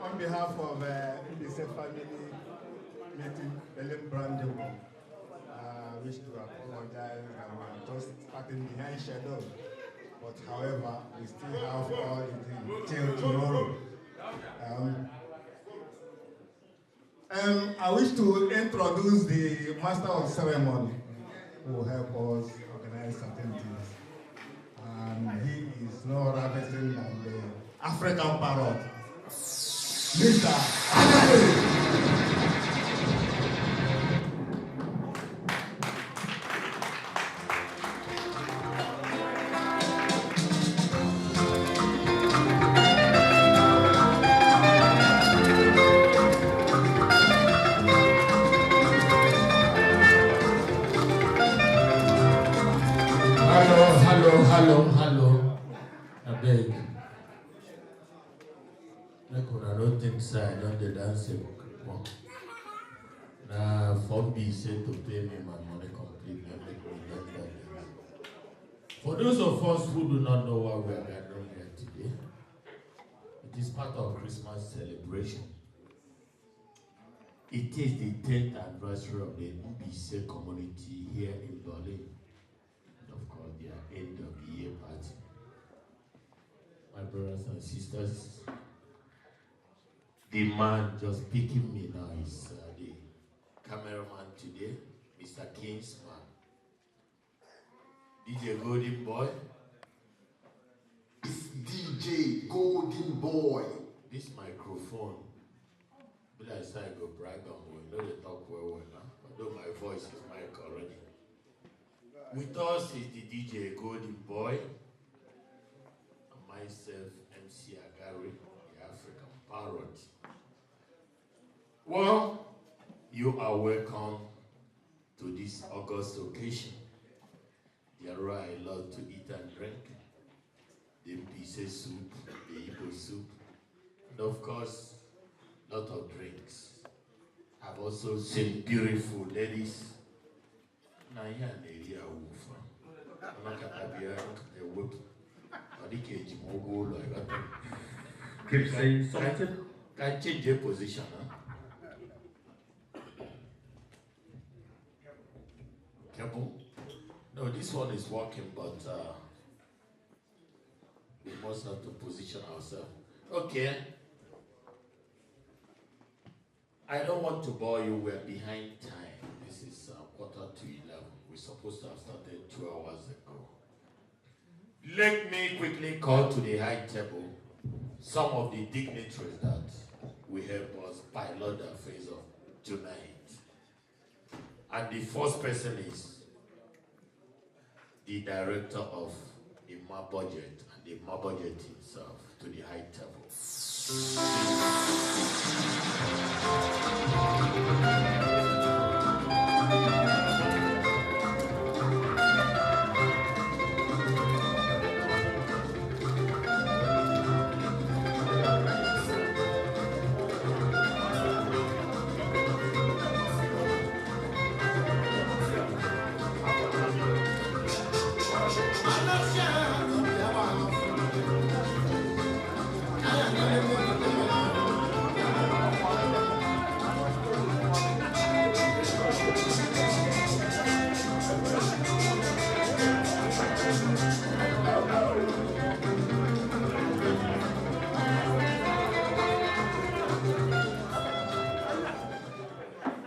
On behalf of Mbaise family meeting Berlin-Brandenburg, I wish to apologize. I'm just starting behind schedule. But however, we still have all the till tomorrow. I wish to introduce the master of ceremony who will help us organize certain things. And he is no other than the African parrot, Mr. Hello. I beg. I don't think so. I don't the dancing. Now, for Mbaise to pay me my money completely. For those of us who do not know why we are gathering here today, it is part of Christmas celebration. It is the 10th anniversary of the Mbaise community here in Berlin. Of course, their end of the year party. My brothers and sisters, the man just picking me now is the cameraman today, Mr. Kingsman. DJ Golden Boy. It's DJ Golden Boy. This microphone, but I say I go brag on we know they talk well, although my voice is mic already. With us is the DJ Golden Boy, and myself, MC Agari, the African Parrot. Well, you are welcome to this August occasion. There are a lot to eat and drink. The Mbaise soup, the Igbo soup, and of course, a lot of drinks. I've also seen beautiful ladies. Keep saying something. Can change your position, huh? table. No, this one is working, but we must have to position ourselves. Okay. I don't want to bore you. We're behind time. This is 11:15. We're supposed to have started 2 hours ago. Let me quickly call to the high table some of the dignitaries that will help us pilot the affairs of tonight. And the first person is the director of Ima Budget and the Ima Budget himself to the high table.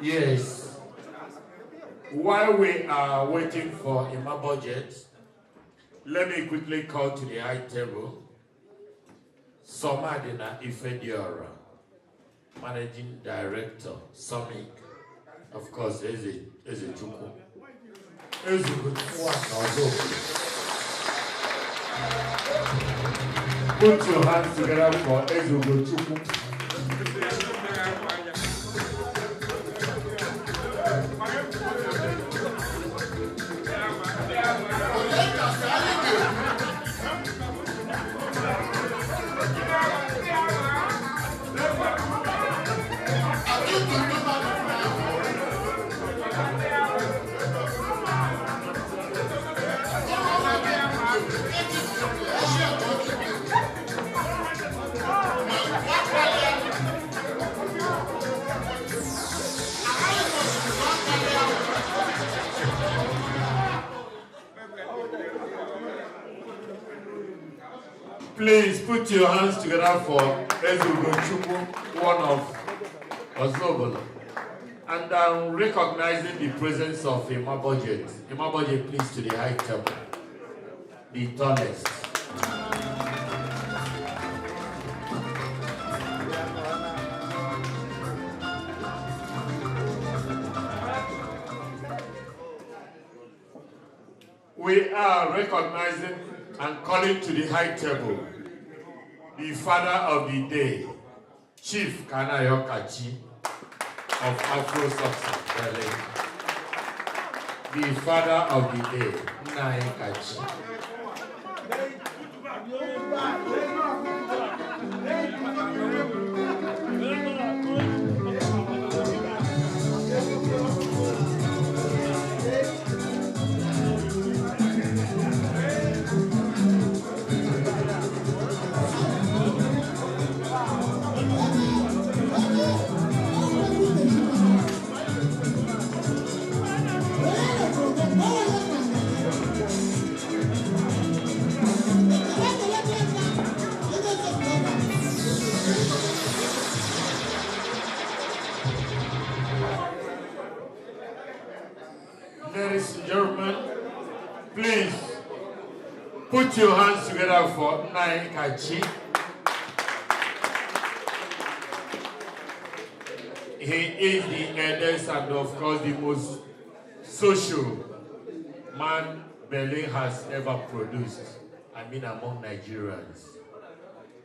Yes. While we are waiting for Ima Budget, let me quickly call to the high table Somadina Ifediora, Managing Director, Summit. Of course, Eze Chukwu. Put your hands together for Eze Chukwu. Please put your hands together for Ezugo Chukwu, one of Osobolo. And I'm recognizing the presence of Ima Budget. Ima Budget, please, to the high table, the tallest. We are recognizing and calling to the high table the father of the day, Chief Kanayo Kachi of Afro Success Berlin. The father of the day, Nnaye Kachi. Ladies and gentlemen, please put your hands together for Nnaye Kachi. He is the eldest and of course the most social man Berlin has ever produced. I mean among Nigerians.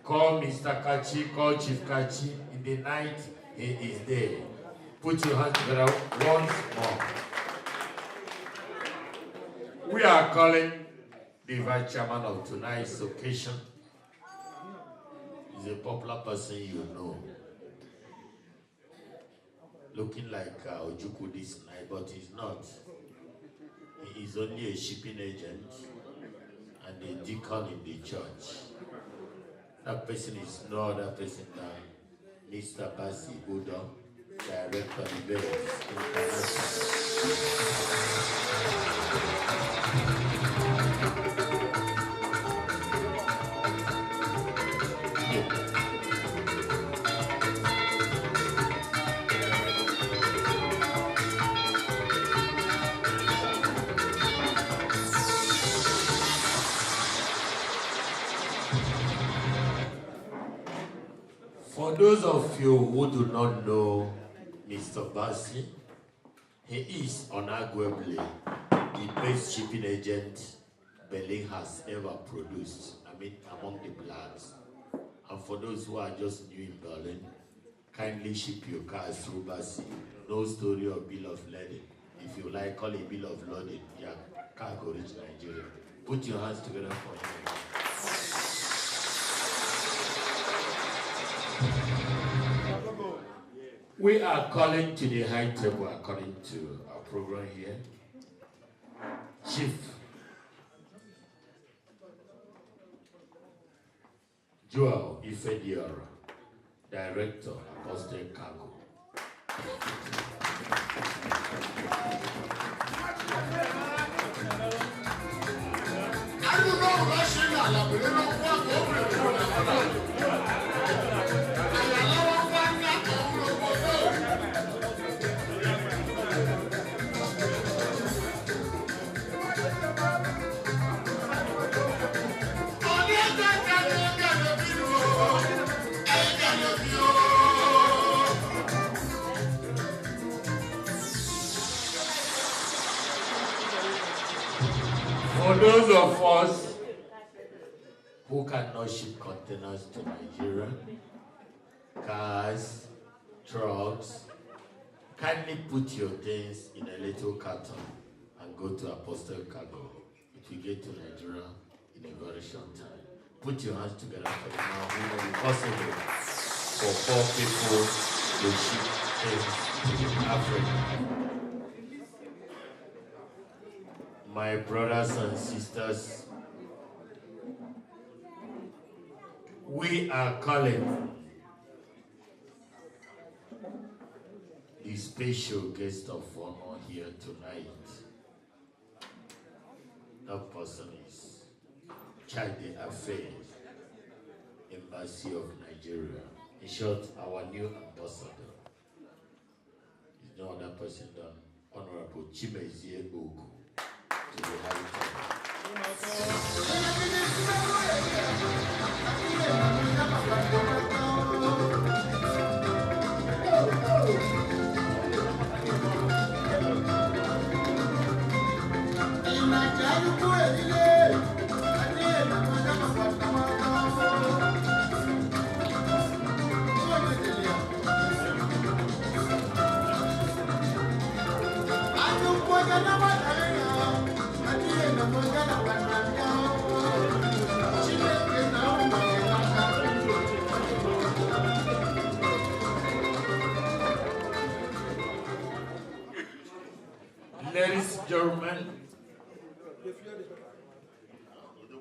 Call Mr. Kachi, call Chief Kachi. In the night, he is there. Put your hands together once more. We are calling the vice chairman of tonight's occasion. He's a popular person you know. Looking like Ojukwu this night, but he's not. He is only a shipping agent and a deacon in the church. That person is no other person than Mr. Basi Udo, Director Mbaise International. For those of you who do not know Mr. Mbaise, he is unarguably the best shipping agent Berlin has ever produced, among the blacks. And for those who are just new in Berlin, kindly ship your cars through Mbaise. No story or bill of lading. If you like, call a bill of loading. Your car go reach Nigeria. Put your hands together for him. We are calling to the high table according to our program here. Chief Joel Ifediora, Director, Apostle Cargo. For those of us who cannot ship containers to Nigeria, cars, trucks, kindly put your things in a little carton and go to Apostle Cargo. It will get to Nigeria in a very short time. Put your hands together for the now. It will be possible for 4 people to ship things to Africa. My brothers and sisters, we are calling the special guest of honor here tonight. That person is Charge Affairs, Embassy of Nigeria. In short, our new ambassador is no other person than Honorable Mbaise to the high Ladies and gentlemen,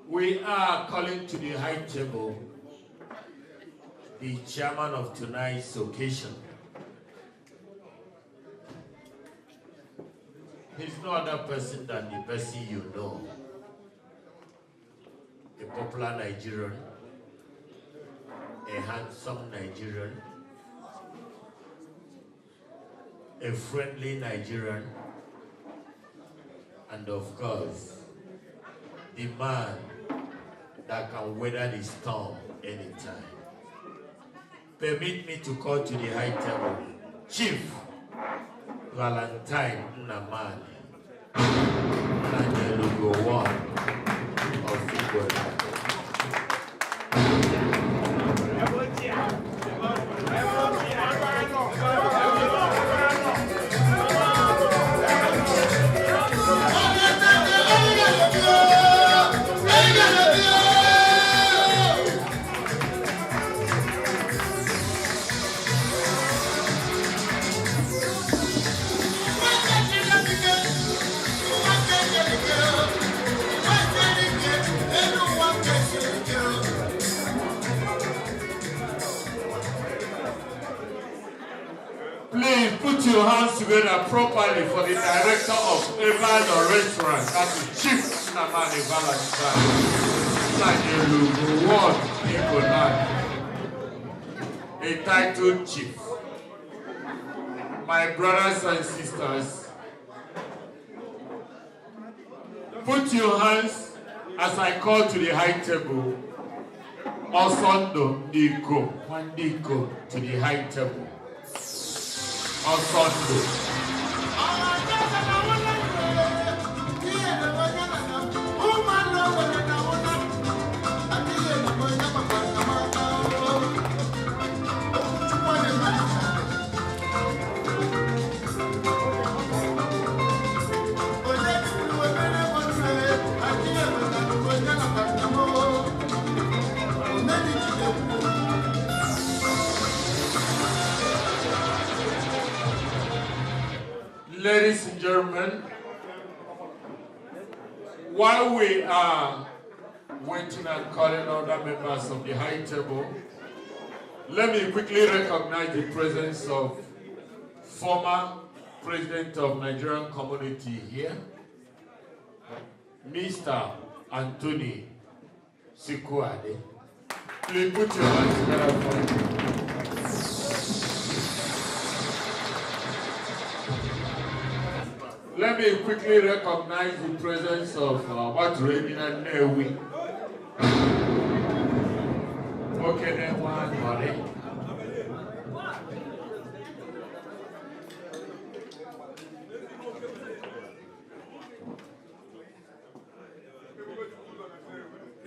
we are calling to the high table the chairman of tonight's occasion. He's no other person than the person you know, a popular Nigerian, a handsome Nigerian, a friendly Nigerian, and of course, the man that can weather the storm anytime. Permit me to call to the high table Chief Valentine Nnamani, Nanyelugo One of Igbo. Everyone Please put your hands together properly for the director of Evano Restaurant. That's the Chief Namani Valentine. A titled chief. My brothers and sisters, put your hands as I call to the high table. Osondo Niko, Wandiko to the high table. Osondo. Ladies and gentlemen, while we are waiting and calling other members of the high table, let me quickly recognize the presence of former President of Nigerian Community here, Mr. Anthony Sikuade. Please put your hands together for him. Let me quickly recognize the presence of Batremina Newi. Okay, then one body.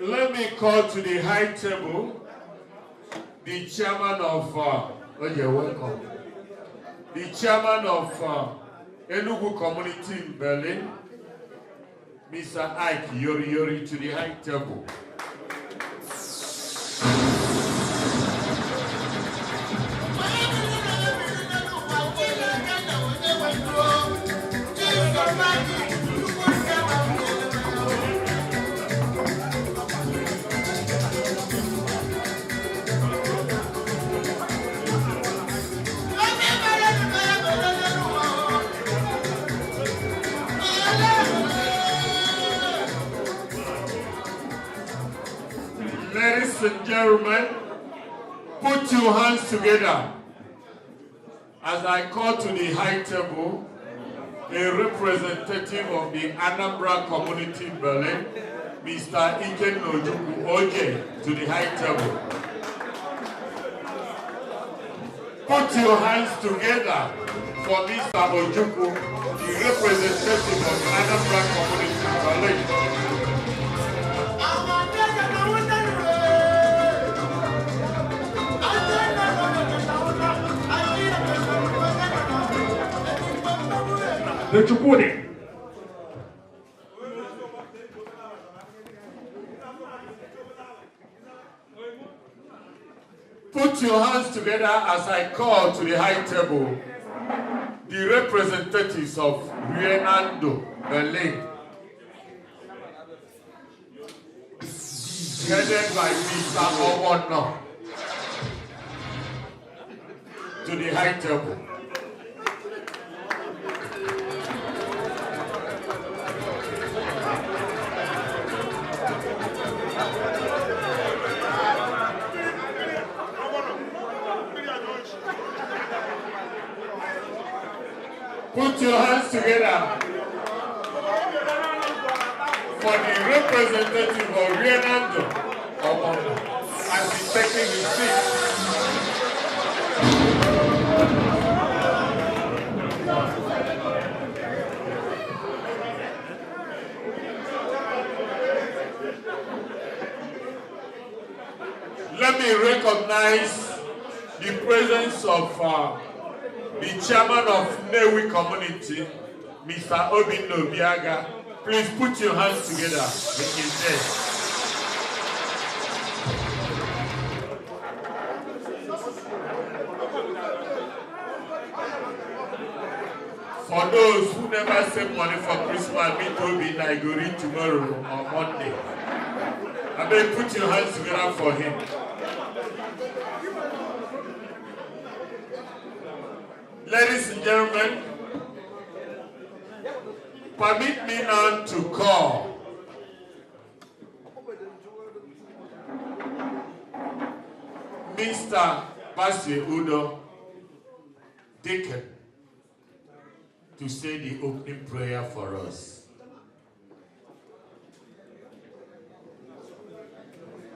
Let me call to the high table the chairman of, you're welcome. The chairman of Enugu community in Berlin, Mr. Ike Yori to the high table. Ladies and gentlemen, put your hands together as I call to the high table a representative of the Anambra community in Berlin, Mr. Iken Ojuku Oje, to the high table. Put your hands together for Mr. Ojuku, the representative of the Anambra community in Berlin. The Chukudi. Put your hands together as I call to the high table the representatives of Rienando, Berlin, headed by Mr. Owono, to the high table. Put your hands together for the representative of Rienando as he's taking his seat. Let me recognize the presence of the chairman of Newi community, Mr. Obindo Biaga. Please put your hands together with his desk. For those who never save money for Christmas, me told me I go read tomorrow or Monday. I may put your hands together for him. Ladies and gentlemen, permit me now to call Mr. Mbaise Udo, Deacon, to say the opening prayer for us.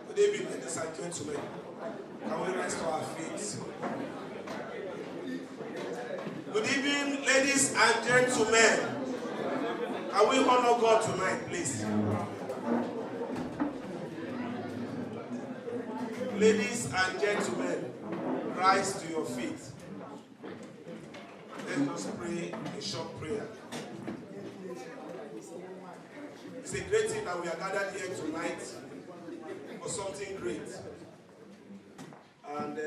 Good evening, ladies and gentlemen. Can we rise to our feet? Good evening, ladies and gentlemen. Can we honor God tonight, please? Ladies and gentlemen, rise to your feet. Let us pray a short prayer. It's a great thing that we are gathered here tonight for something great. And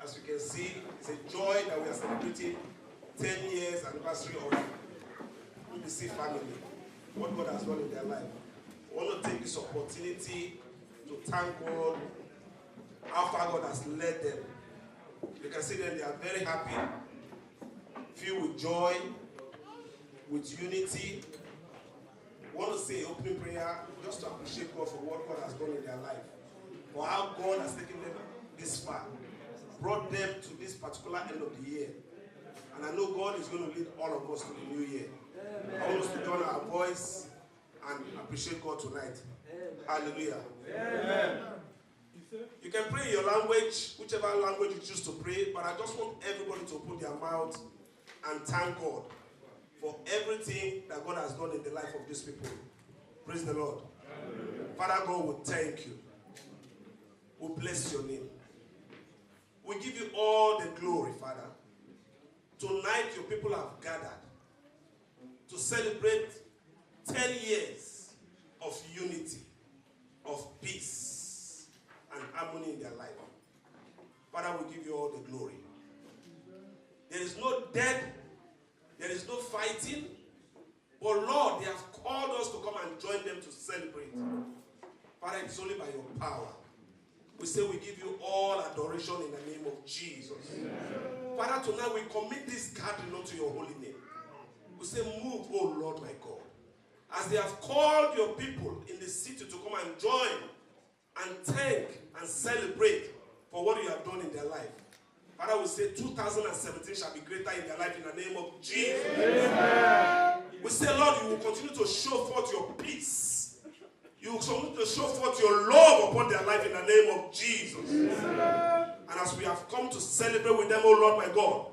as you can see, it's a joy that we are celebrating 10 years anniversary of Mbaise family, what God has done in their life. I want to take this opportunity to thank God how far God has led them. You can see them, they are very happy, filled with joy, with unity. I want to say opening prayer just to appreciate God for what God has done in their life, for how God has taken them this far, brought them to this particular end of the year. And I know God is going to lead all of us to the new year. I want us to join our voice and appreciate God tonight. Hallelujah. Amen. You can pray in your language, whichever language you choose to pray, but I just want everybody to open their mouth and thank God for everything that God has done in the life of these people. Praise the Lord. Amen. Father God, we thank you. We bless your name. We give you all the glory, Father. Tonight your people have gathered to celebrate 10 years of unity, of peace, and harmony in their life. Father, we give you all the glory. There is no death, there is no fighting, but Lord, they have called us to come and join them to celebrate. Father, it's only by your power. We say we give you all adoration in the name of Jesus. Amen. Father, tonight we commit this gathering unto your holy name. We say, move, oh Lord my God. As they have called your people in the city to come and join and thank and celebrate for what you have done in their life. Father, we say 2017 shall be greater in their life in the name of Jesus. Amen. We say, Lord, you will continue to show forth your peace. You will continue to show forth your love upon their life in the name of Jesus. Amen. And as we have come to celebrate with them, oh Lord my God,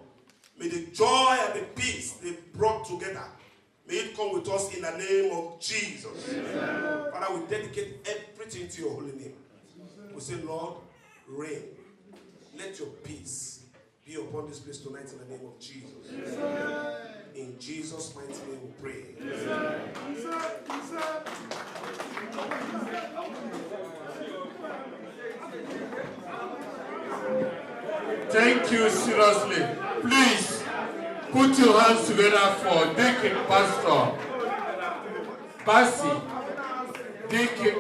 may the joy and the peace they brought together, may it come with us in the name of Jesus. Amen. Father, we dedicate everything to your holy name. We say, Lord, reign. Let your peace be upon this place tonight in the name of Jesus. Amen. In Jesus' mighty name we pray. Amen. Thank you seriously. Please put your hands together for Deacon Pastor Mbaise, Deacon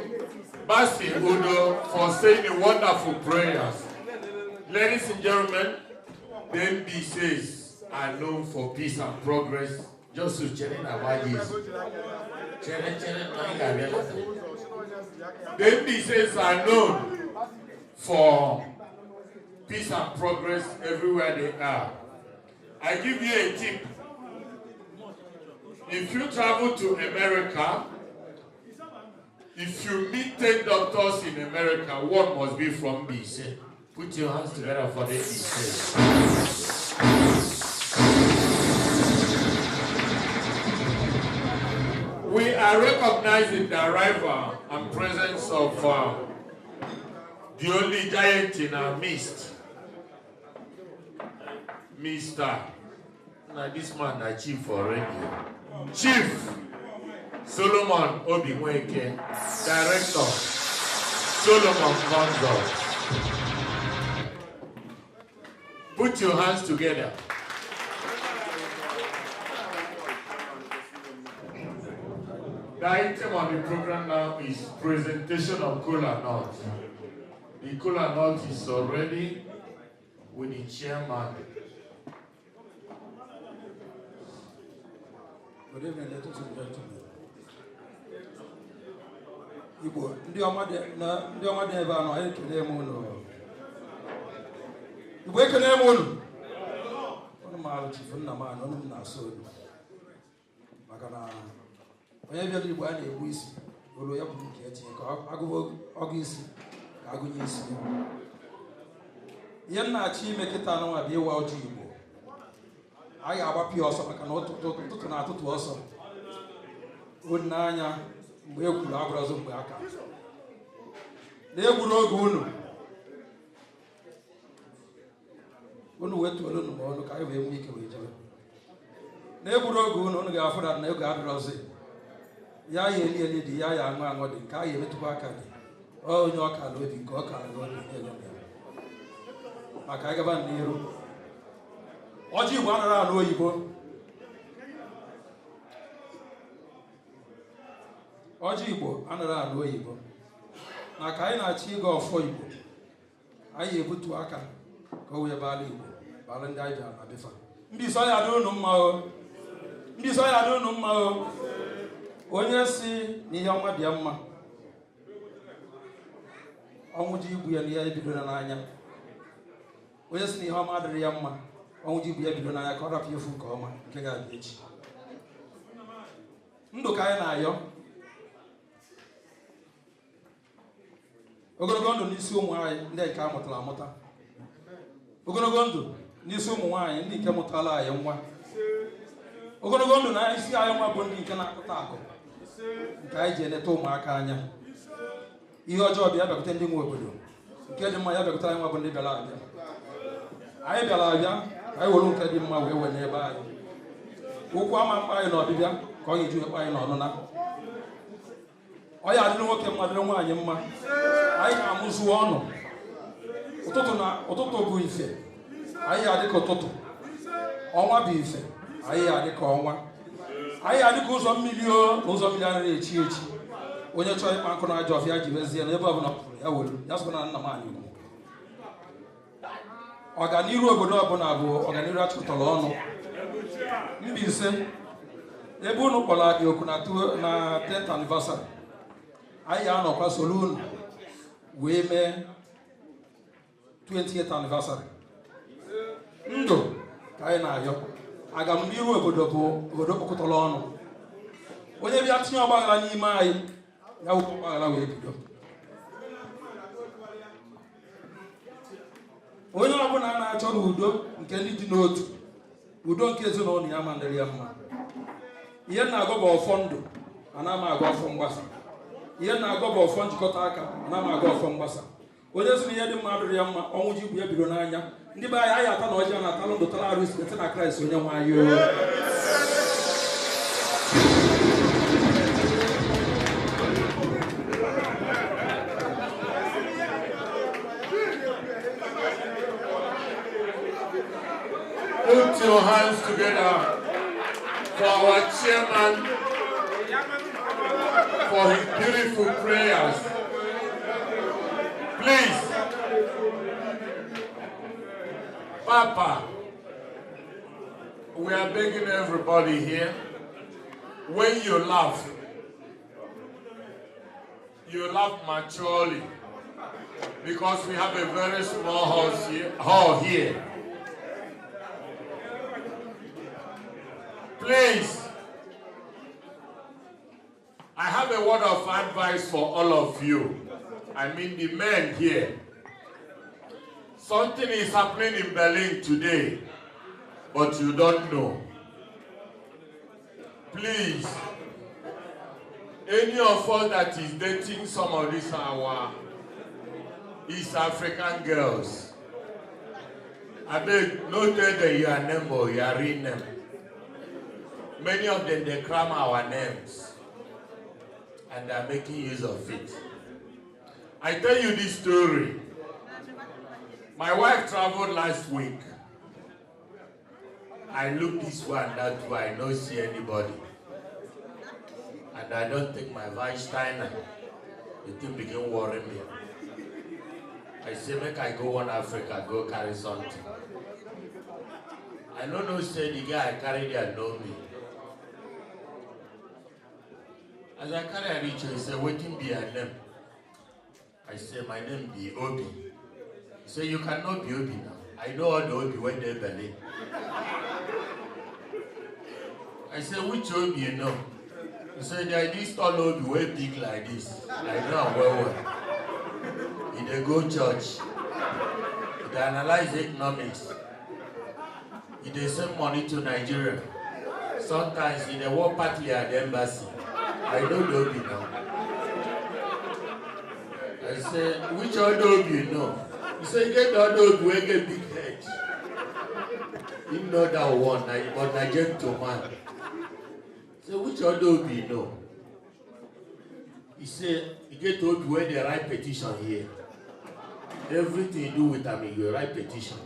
Mbaise Udo, for saying the wonderful prayers. Ladies and gentlemen, the Mbaises are known for peace and progress. Just to check about this. The Mbaises are known for peace and progress everywhere they are. I give you a tip. If you travel to America, if you meet 10 doctors in America, one must be from Mbaise. Put your hands together for the Mbaise. We are recognizing the arrival and presence of the only giant in our midst, Mr. Now this man is chief already. Chief Solomon Obiweke, Director Solomon Consult. Put your hands together. The item on the program now is presentation of Kola Nut. The Kola Nut is already with the chairman. Good evening, ladies and gentlemen. Igbo, ndị ọma dị ebe a nọ, anyị ekele m unu. Igbo ekele m unu. Unu maara chifu nna m anọ, unu m na-asọ olu. Maka na onye bịara Igbo a na-egbu isi, olu ya bụ nke etinye ka ọgụ isi ka agụnye isi. Ihe m na-achọ ime kịta anụnwa bụ ịwa ọjị Igbo. Anyị ga-agbapụ ọsọ maka na ụtụtụ na-atụtụ ọsọ. Unu n'anya mgbe e kwuru abụrụ ọzọ mgbe aka na-egburu oge unu wetuolu unu ma ọnụ ka anyị wee nwee ike wee jebe na-egburu oge unu ga-afụ na ego adịrọzi ya eli dị ya aṅụ aṅụ dị nke anyị emetụkwa aka dị onye ọka ala obi nke ọka ala obi na-enye maka anyị gaba n'iru. Ọjị Igbo anaghị anụ oyibo. Ọjị Igbo anaghị anụ oyibo. Na ka anyị na-achọ ịga ọfọ Igbo, anyị ebutu aka ka o wee baala Igbo baala ndị anyị bịara na befa. Ndị isi ọya dị unu mma o. Ndị isi ọya dị unu mma o. Onye si n'ihe ọma bịa mma, ọnwụ ji igbu ya n'ihe ebidoro n'anya. Onye si n'ihe ọma adịrị ya mma, ọnwụ ji igbu ya bido n'anya ka ọ rapụ efu nke ọma nke ga-abịa echi. Ndụ ka anyị na-ayọ. Ogologo ndụ n'isi ụmụ anyị ndị nke a mụtara amụta. Ogologo ndụ n'isi ụmụ nwaanyị ndị nke mụtara anyị nwa. Ogologo ndụ na isi anyị nwa bụ ndị nke na-akụta akụ nke anyị ji eneta ụmụaka anya. Ihe ọjọọ bịa bịakwute ndị nwe obodo, nke dị mma ya bịakwute anyị nwa bụ ndị bịara abịa. Anyị bịara abịa ka anyị were nke dị mma wee wee n'ebe anyị. Ụkwụ ama mkpa anyị n'ọbịbịa ka ọ ga-eji ekpe anyị n'ọnụna. Ọ ya adịrị nwoke mma dịrị nwaanyị mma. Anyị ga-amụzu ọnụ. Ụtụtụ bụ ife, anyị adị ka ụtụtụ. Ọnwa bụ ife, anyị adị ka ọnwa. Anyị adị ka ụzọ mmiri na ụzọ mmiri anaghị echi echi. Onye chọrọ ịkpa nkụ na ajọ ọfịa ji bezie na ebe ọ bụla pụrụ ya were ya sịkwa na nna m anyị ugwu. Ọganiru obodo ọbụla bụ ọganiru achịkọtara ọnụ. Mbaise, ebe unu kpọrọ adị oku na 10th anniversary, anyị ga-anọkwa soro unu wee mee 20th anniversary. Ndụ ka anyị na-ayọ. Agamniru obodo bụ obodo kpọkọtara ọnụ. Onye bịa tinye ọgbaghara n'ime anyị, ya wụ ọgbaghara wee bido. Onye ọbụla na-achọ udo nke ndị dị n'otu, udo nke ezinụlọ ya ma ndịrị ya mma. Ihe na-agọ bụ ọfọ ndụ, ana m agọ ọfọ mgbasa. Ihe na-agọ bụ ọfọ njikọta aka, ana m agọ ọfọ mgbasa. Onye sị na ihe dị mma adịrị ya mma, ọnwụ ji igbu ya bido n'anya. Ndị be anyị ata na ọjị na-atalụ ndụ tara arụ site na Kraịst onye nwe anyị. Put your hands together for our chairman for his beautiful prayers. Please, Papa, we are begging everybody here, when you laugh maturely, because we have a very small hall here. Please, I have a word of advice for all of you. I mean the men here. Something is happening in Berlin today, but you don't know. Please, any of us that is dating some of these our East African girls, I beg, no tell them your name or your real name. Many of them, they cram our names and they are making use of it. I tell you this story. My wife traveled last week. I look this one, that way, I don't see anybody. And I don't take my Weinsteiner. The thing begin worrying me. I say, make I go one Africa, go carry something. I don't know, say the guy I carry there know me. As I carry reach, he said, waiting be a name. I said, my name be Obi. He said, you cannot be Obi now. I know all the Obi when they're Berlin. I said, which Obi you know? He said, there is this tall Obi way big like this. I know well. He dey go church. He dey analyze economics. He dey send money to Nigeria. Sometimes he dey work partly at the embassy. I know the Obi now. I said, which other Obi you know? He said, get the other Obi wey get big head. He know that one, but na gentleman. I said, which other Obi you know? He said, he get Obi wey dey write petition here. Everything you do with him, you write petition.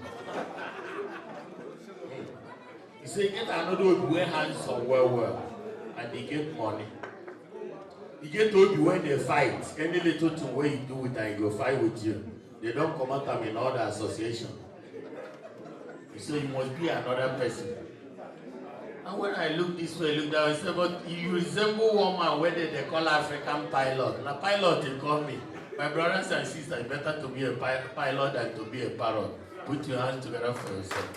He said, get another Obi wey handsome well, and they get money. You get Obi when they fight, any little thing where you do with them, you go fight with you. They don't come out in other association. So you must be another person. And when I look this way, look down, I say, but you resemble one man where they call African pilot. Now pilot, they call me. My brothers and sisters, better to be a pilot than to be a parrot. Put your hands together for yourself.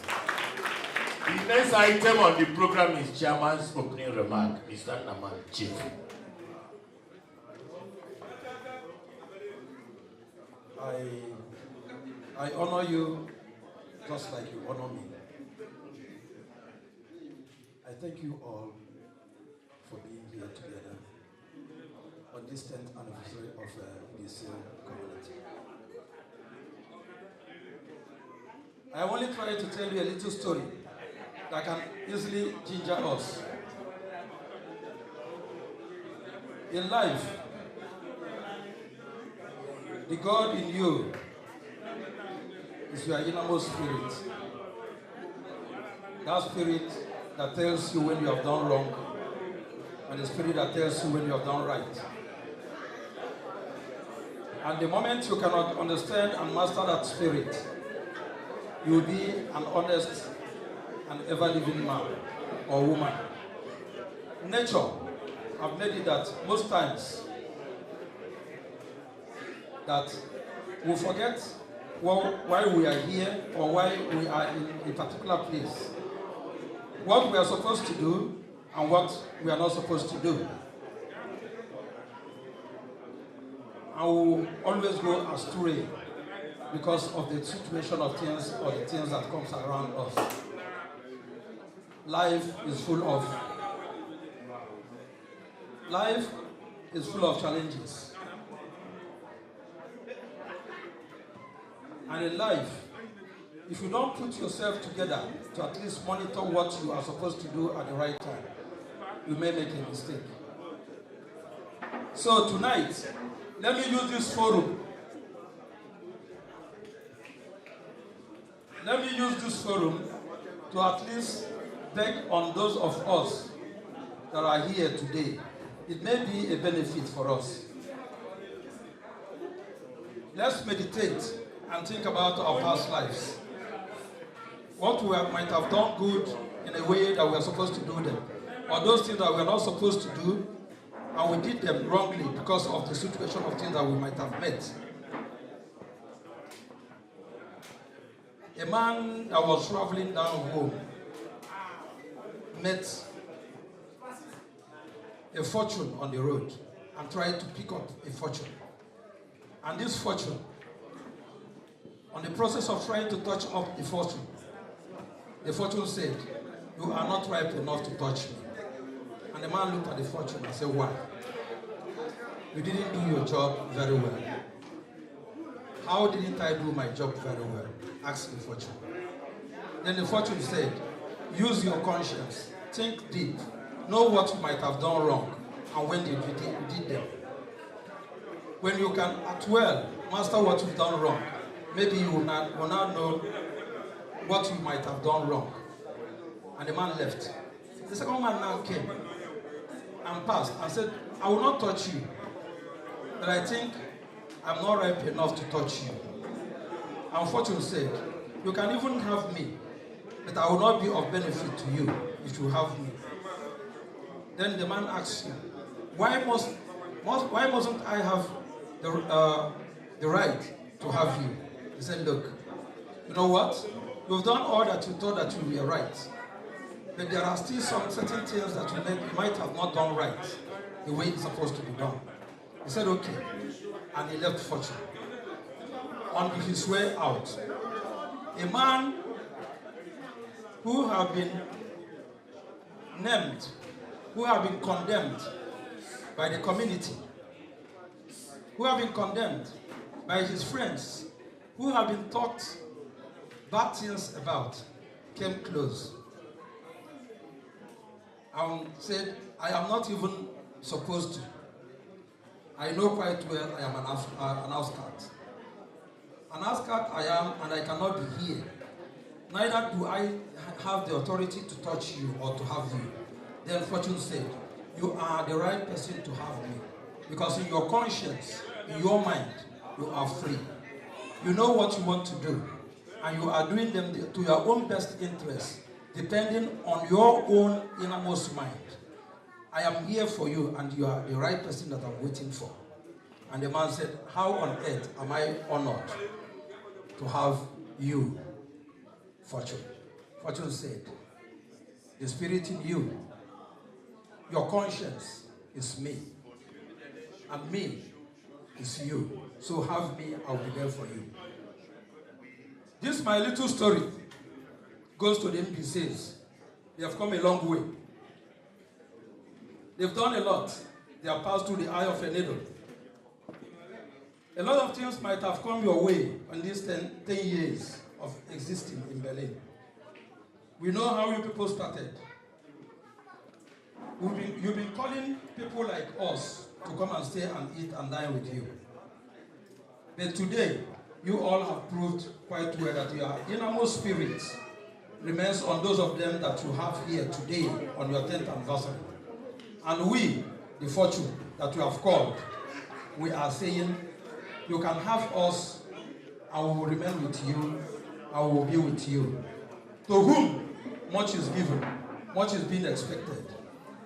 The next item on the program is Chairman's opening remark. Mr. Naman, Chief. I honor you just like you honor me. I thank you all for being here together on this 10th anniversary of the Mbaise community. I only try to tell you a little story that can easily ginger us. In life, the God in you is your innermost spirit. That spirit that tells you when you have done wrong, and the spirit that tells you when you have done right. And the moment you cannot understand and master that spirit, you will be an honest and ever-living man or woman. Nature have made it that most times that we forget why we are here or why we are in a particular place. What we are supposed to do and what we are not supposed to do. And we will always go astray because of the situation of things or the things that comes around us. Life is full of challenges. And in life, if you don't put yourself together to at least monitor what you are supposed to do at the right time, you may make a mistake. So tonight, let me use this forum. Let me use this forum to at least beg on those of us that are here today. It may be a benefit for us. Let's meditate and think about our past lives. What we might have done good in a way that we are supposed to do them, or those things that we are not supposed to do, and we did them wrongly because of the situation of things that we might have met. A man that was traveling down home met a fortune on the road and tried to pick up a fortune. And this fortune, on the process of trying to touch up the fortune said, "You are not ripe enough to touch me." And the man looked at the fortune and said, "Why? You didn't do your job very well." "How didn't I do my job very well?" asked the fortune. Then the fortune said, "Use your conscience, think deep, know what you might have done wrong, and when you did them. When you can at well master what you've done wrong, maybe you will now know what you might have done wrong." And the man left. The second man now came and passed and said, "I will not touch you, but I think I'm not ripe enough to touch you." And fortune said, "You can even have me, but I will not be of benefit to you if you have me." Then the man asked him, why mustn't I have the right to have you? He said, look, you know what? You've done all that you thought that you were right. But there are still some certain things that you might have not done right the way it's supposed to be done. He said, okay. And he left Fortune. On his way out, a man who have been named, who have been condemned by the community, who have been condemned by his friends, who have been talked bad things about, came close and said, I am not even supposed to. I know quite well I am an outcast. An outcast I am, and I cannot be here. Neither do I have the authority to touch you or to have you. Then Fortune said, you are the right person to have me. Because in your conscience, in your mind, you are free. You know what you want to do. And you are doing them to your own best interest, depending on your own innermost mind. I am here for you, and you are the right person that I'm waiting for. And the man said, how on earth am I honored to have you, Fortune? Fortune said, the spirit in you, your conscience is me, and me is you. So have me, I'll be there for you. This my little story goes to the Mbaises. They have come a long way. They've done a lot. They have passed through the eye of a needle. A lot of things might have come your way in these 10 years of existing in Berlin. We know how you people started. You've been calling people like us to come and stay and eat and dine with you. But today, you all have proved quite well that your innermost spirit remains on those of them that you have here today on your 10th anniversary. And we, the Fortune that you have called, we are saying, you can have us, and we will remain with you, and we will be with you. To whom much is given, much is being expected.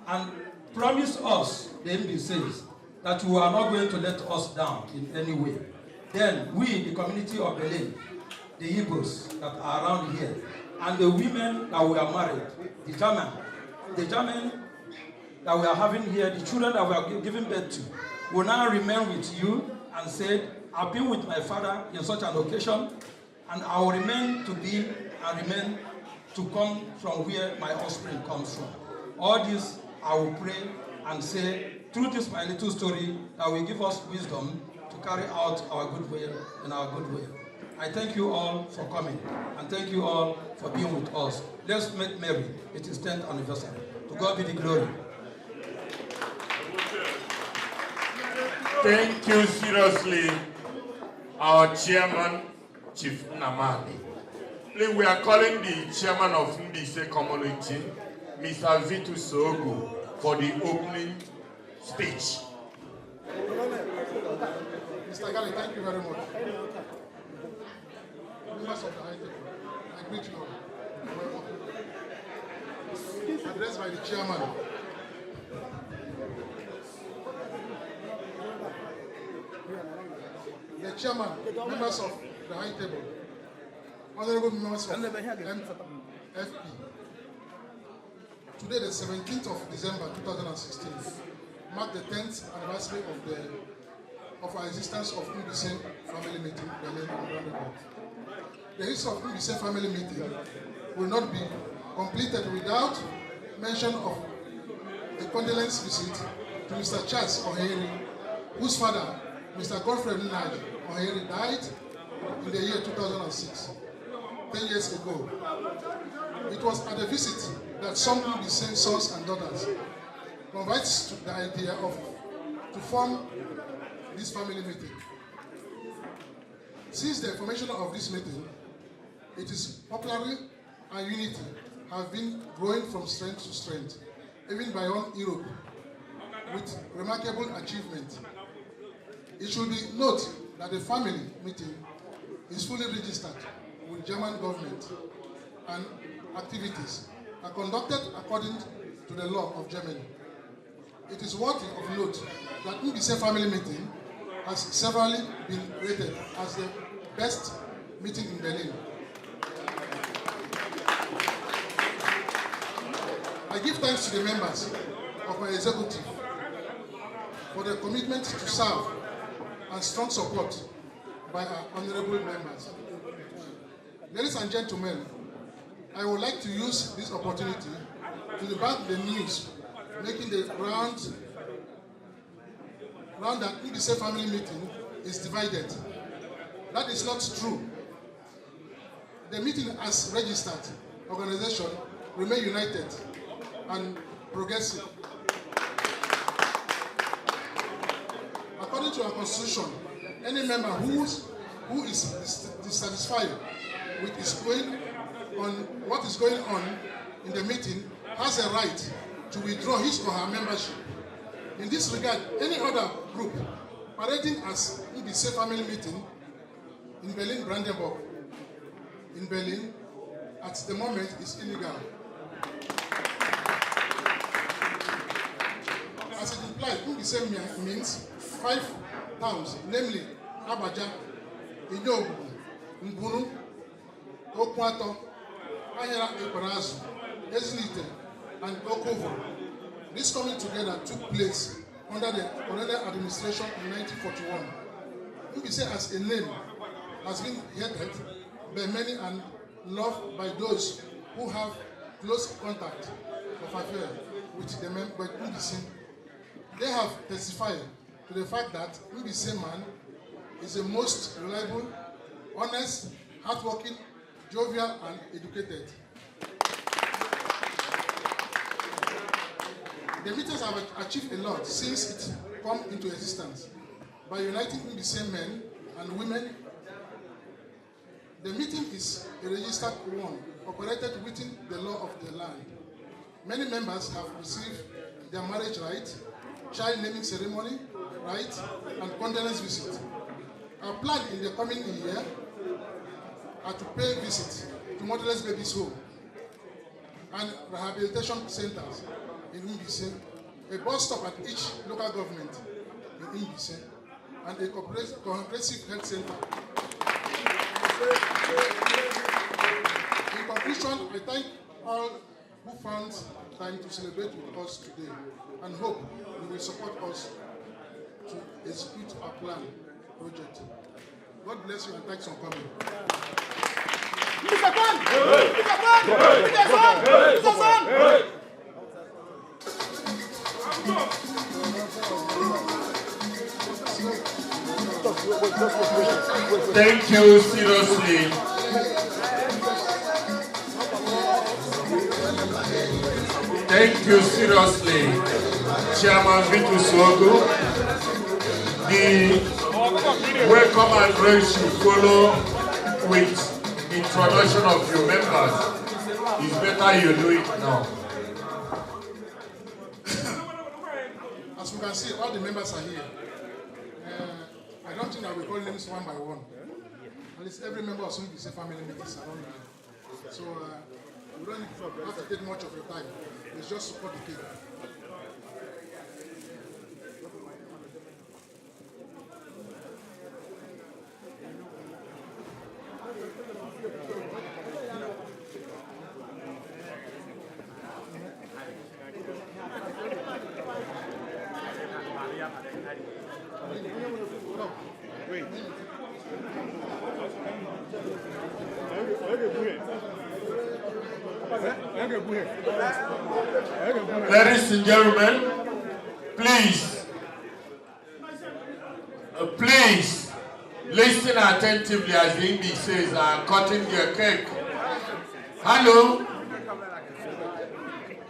And promise us, the Mbaise, that you are not going to let us down in any way. Then we, the community of Berlin, the Igbos that are around here, and the women that we are married, the German that we are having here, the children that we are giving birth to, will now remain with you and say, I've been with my father in such an occasion, and I will remain to be and remain to come from where my offspring comes from. All this I will pray and say, through this my little story, that will give us wisdom to carry out our good will in our good way. I thank you all for coming, and thank you all for being with us. Let's make merry. It is 10th anniversary. To God be the glory. Thank you seriously, our chairman, Chief Namadi. Please, we are calling the chairman of Mbaise community, Mr. Vitu Sogo, for the opening speech. Mr. Gali, thank you very much. Members of the high table, I greet you all. Addressed by the chairman. The chairman, members of the high table, honorable members of FP. Today, the 17th of December 2016, marked the 10th anniversary of our existence of Mbaise family meeting, Berlin-Brandenburg. The history of Mbaise family meeting will not be completed without mention of a condolence visit to Mr. Charles Oheri, whose father, Mr. Godfrey Nnaji Oheri, died in the year 2006, 10 years ago. It was at the visit that some Mbaise sons and daughters converged to the idea to form this family meeting. Since the formation of this meeting, it is popularity and unity have been growing from strength to strength, even beyond Europe, with remarkable achievement. It should be noted that the family meeting is fully registered with German government, and activities are conducted according to the law of Germany. it is worthy of note that Mbaise family meeting has severally been rated as the best meeting in Berlin. I give thanks to the members of my executive for their commitment to serve and strong support by our honorable members. Ladies and gentlemen, I would like to use this opportunity to debunk the news making the round that Mbaise family meeting is divided. That is not true. The meeting as registered organization remain united and progressive. According to our constitution, any member who is dissatisfied with what is going on in the meeting has a right to withdraw his or her membership. In this regard, any other group parading as Mbaise family meeting in Berlin-Brandenburg, in Berlin, at the moment is illegal. As it implies, Mbaise means 5 towns, namely Abaja, Inyogu, Mbunu, Okwato, Ahera Ekparazu, Ezlite, and Okovo. This coming together took place under the colonial administration in 1941. Mbaise as a name has been hated by many and loved by those who have close contact of affair with the Mbaise. They have testified to the fact that Mbaise man is the most reliable, honest, hardworking, jovial, and educated. The meetings have achieved a lot since it come into existence by uniting Mbaise men and women. The meeting is a registered one, operated within the law of the land. Many members have received their marriage right, child naming ceremony right, and condolence visit. Our plan in the coming year are to pay visit to motherless babies' home and rehabilitation centers in Mbaise, a bus stop at each local government in Mbaise, and a comprehensive health center. In conclusion, I thank all who found time to celebrate with us today and hope you will support us to execute our plan project. God bless you and thanks for coming. Thank you seriously. Thank you seriously, Chairman Vitus Ogu. The welcome address should follow with introduction of your members. It's better you do it now. As we can see, all the members are here. I don't think I will call names one by one. At least every member of Mbaise family meetings around here. So we don't have to take much of your time. It's just support the cake. Ladies and gentlemen, please listen attentively as the English says are cutting their cake. Hello?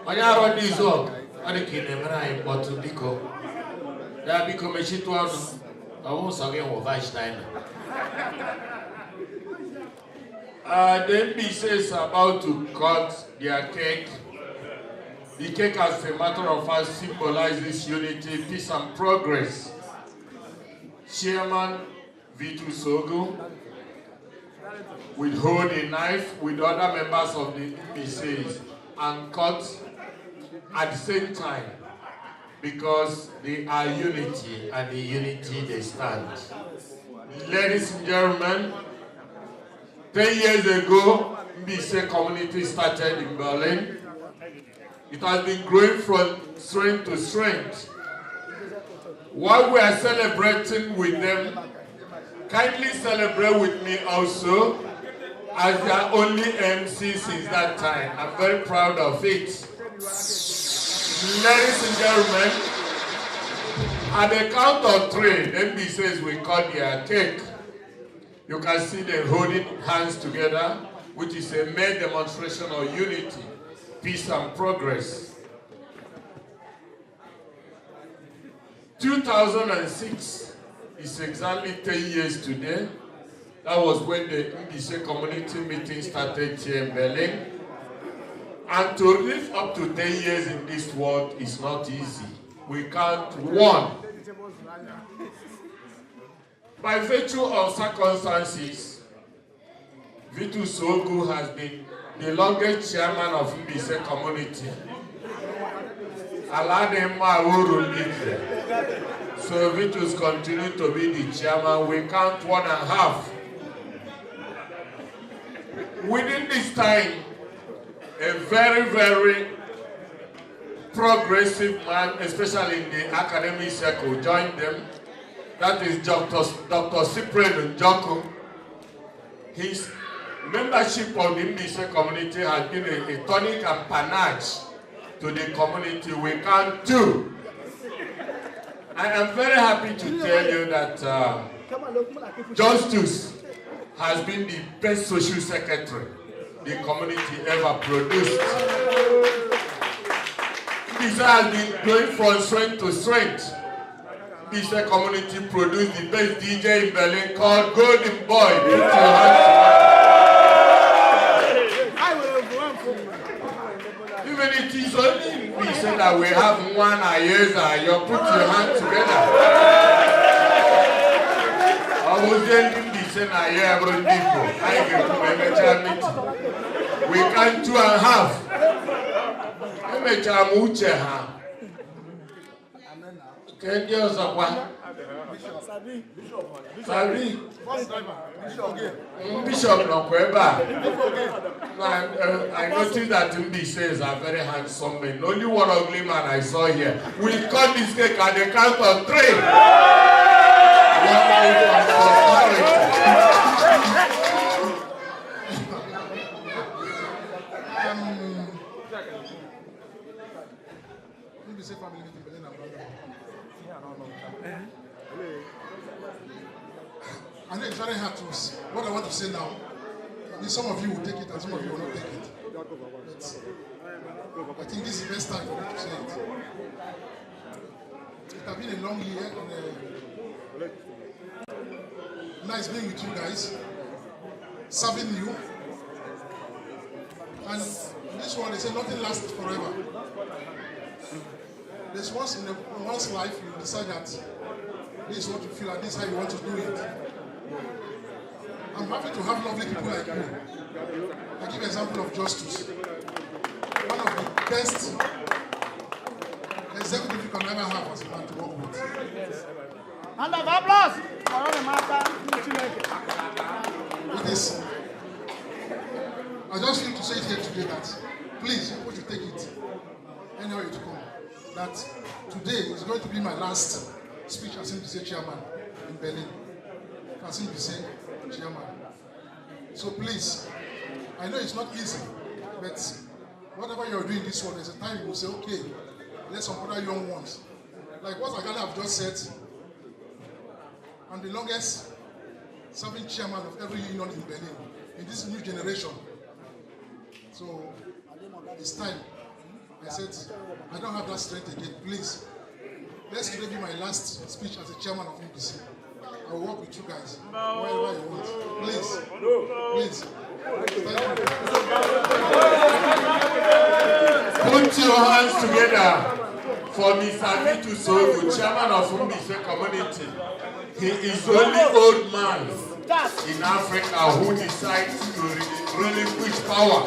Onyaro dizo, adi kinemera impotu biko. Da biko mechitu anu, awon sage wo Weinstein. The Mbaise is about to cut their cake. The cake, as a matter of fact, symbolizes unity, peace, and progress. Chairman Vitus Ogu will hold a knife with other members of the Mbaise and cut at the same time. because they are unity, and the unity they stand. Ladies and gentlemen, 10 years ago, Mbaise community started in Berlin. It has been growing from strength to strength. While we are celebrating with them, kindly celebrate with me also as their only MC since that time. I'm very proud of it. Ladies and gentlemen, at the count of 3, Mbaise will cut their cake. You can see them holding hands together, which is a main demonstration of unity, peace and progress. 2006 is exactly 10 years today. That was when the Mbaise community meeting started here in Berlin. And to live up to 10 years in this world is not easy. We count 1. By virtue of circumstances, Vitus Sogu has been the longest chairman of Mbaise community. So Vitus continued to be the chairman. We count 1.5. Within this time, a very, very progressive man, especially in the academic circle, joined them. That is Dr. Cyprian Njoko. His membership of the Mbaise community has been a tonic and panache to the community. We count 2. I am very happy to tell you that Justice has been the best social secretary the community ever produced. Mbaise has been growing from strength to strength. Mbaise community produced the best DJ in Berlin called Golden Boy. Even it is only Mbaise that we have 1 a year, you put your hands together. I was saying Mbaise a year, I give you a meeting. We can 2.5. Bishop Nokweba. I noticed that Mbaise are very handsome men. Only one ugly man I saw here. We cut this cake at the count of 3. Mbaise family meeting Berlin-Brandenburg. I know it's very hard to say. What I want to say now, some of you will take it and some of you will not take it. But I think this is the best time for me to say it. It has been a long year and nice being with you guys, serving you. And in this one, they say nothing lasts forever. There's once in one's life you decide that this is what you feel and this is how you want to do it. I'm happy to have lovely people like you. I give an example of Justice. One of the best executives you can ever have as a man to work with. Hand of applause! It is. I just feel to say it here today that please, you should take it anywhere you come. That today is going to be my last speech as Mbaise chairman in Berlin. As Mbaise chairman. So please, I know it's not easy, but whatever you're doing this one, there's a time you will say, okay, let some other young ones. Like what Agala have just said, I'm the longest serving chairman of every union in Berlin, in this new generation. So it's time. I said, I don't have that strength again. Please, let's today be my last speech as a chairman of Mbaise. I will work with you guys wherever you want. Please, please. Put your hands together for Mr. Vitus Sogu, chairman of Mbaise community. He is the only old man in Africa who decides to relinquish power.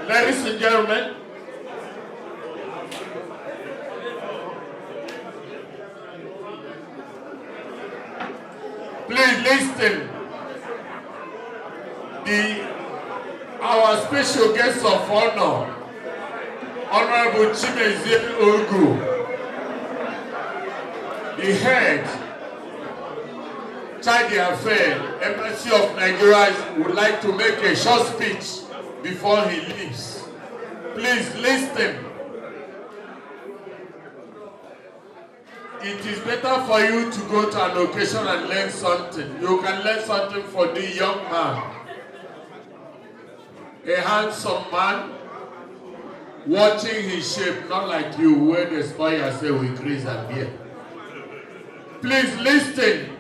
Ladies and gentlemen, please listen. Our special guest of honor, Honorable Mbaise Ogu, the head, Child Affairs, Embassy of Nigeria, would like to make a short speech before he leaves. Please listen. It is better for you to go to an occasion and learn something. You can learn something for the young man. A handsome man, watching his shape, not like you, where the spoil yourself with grace and beer. Please listen.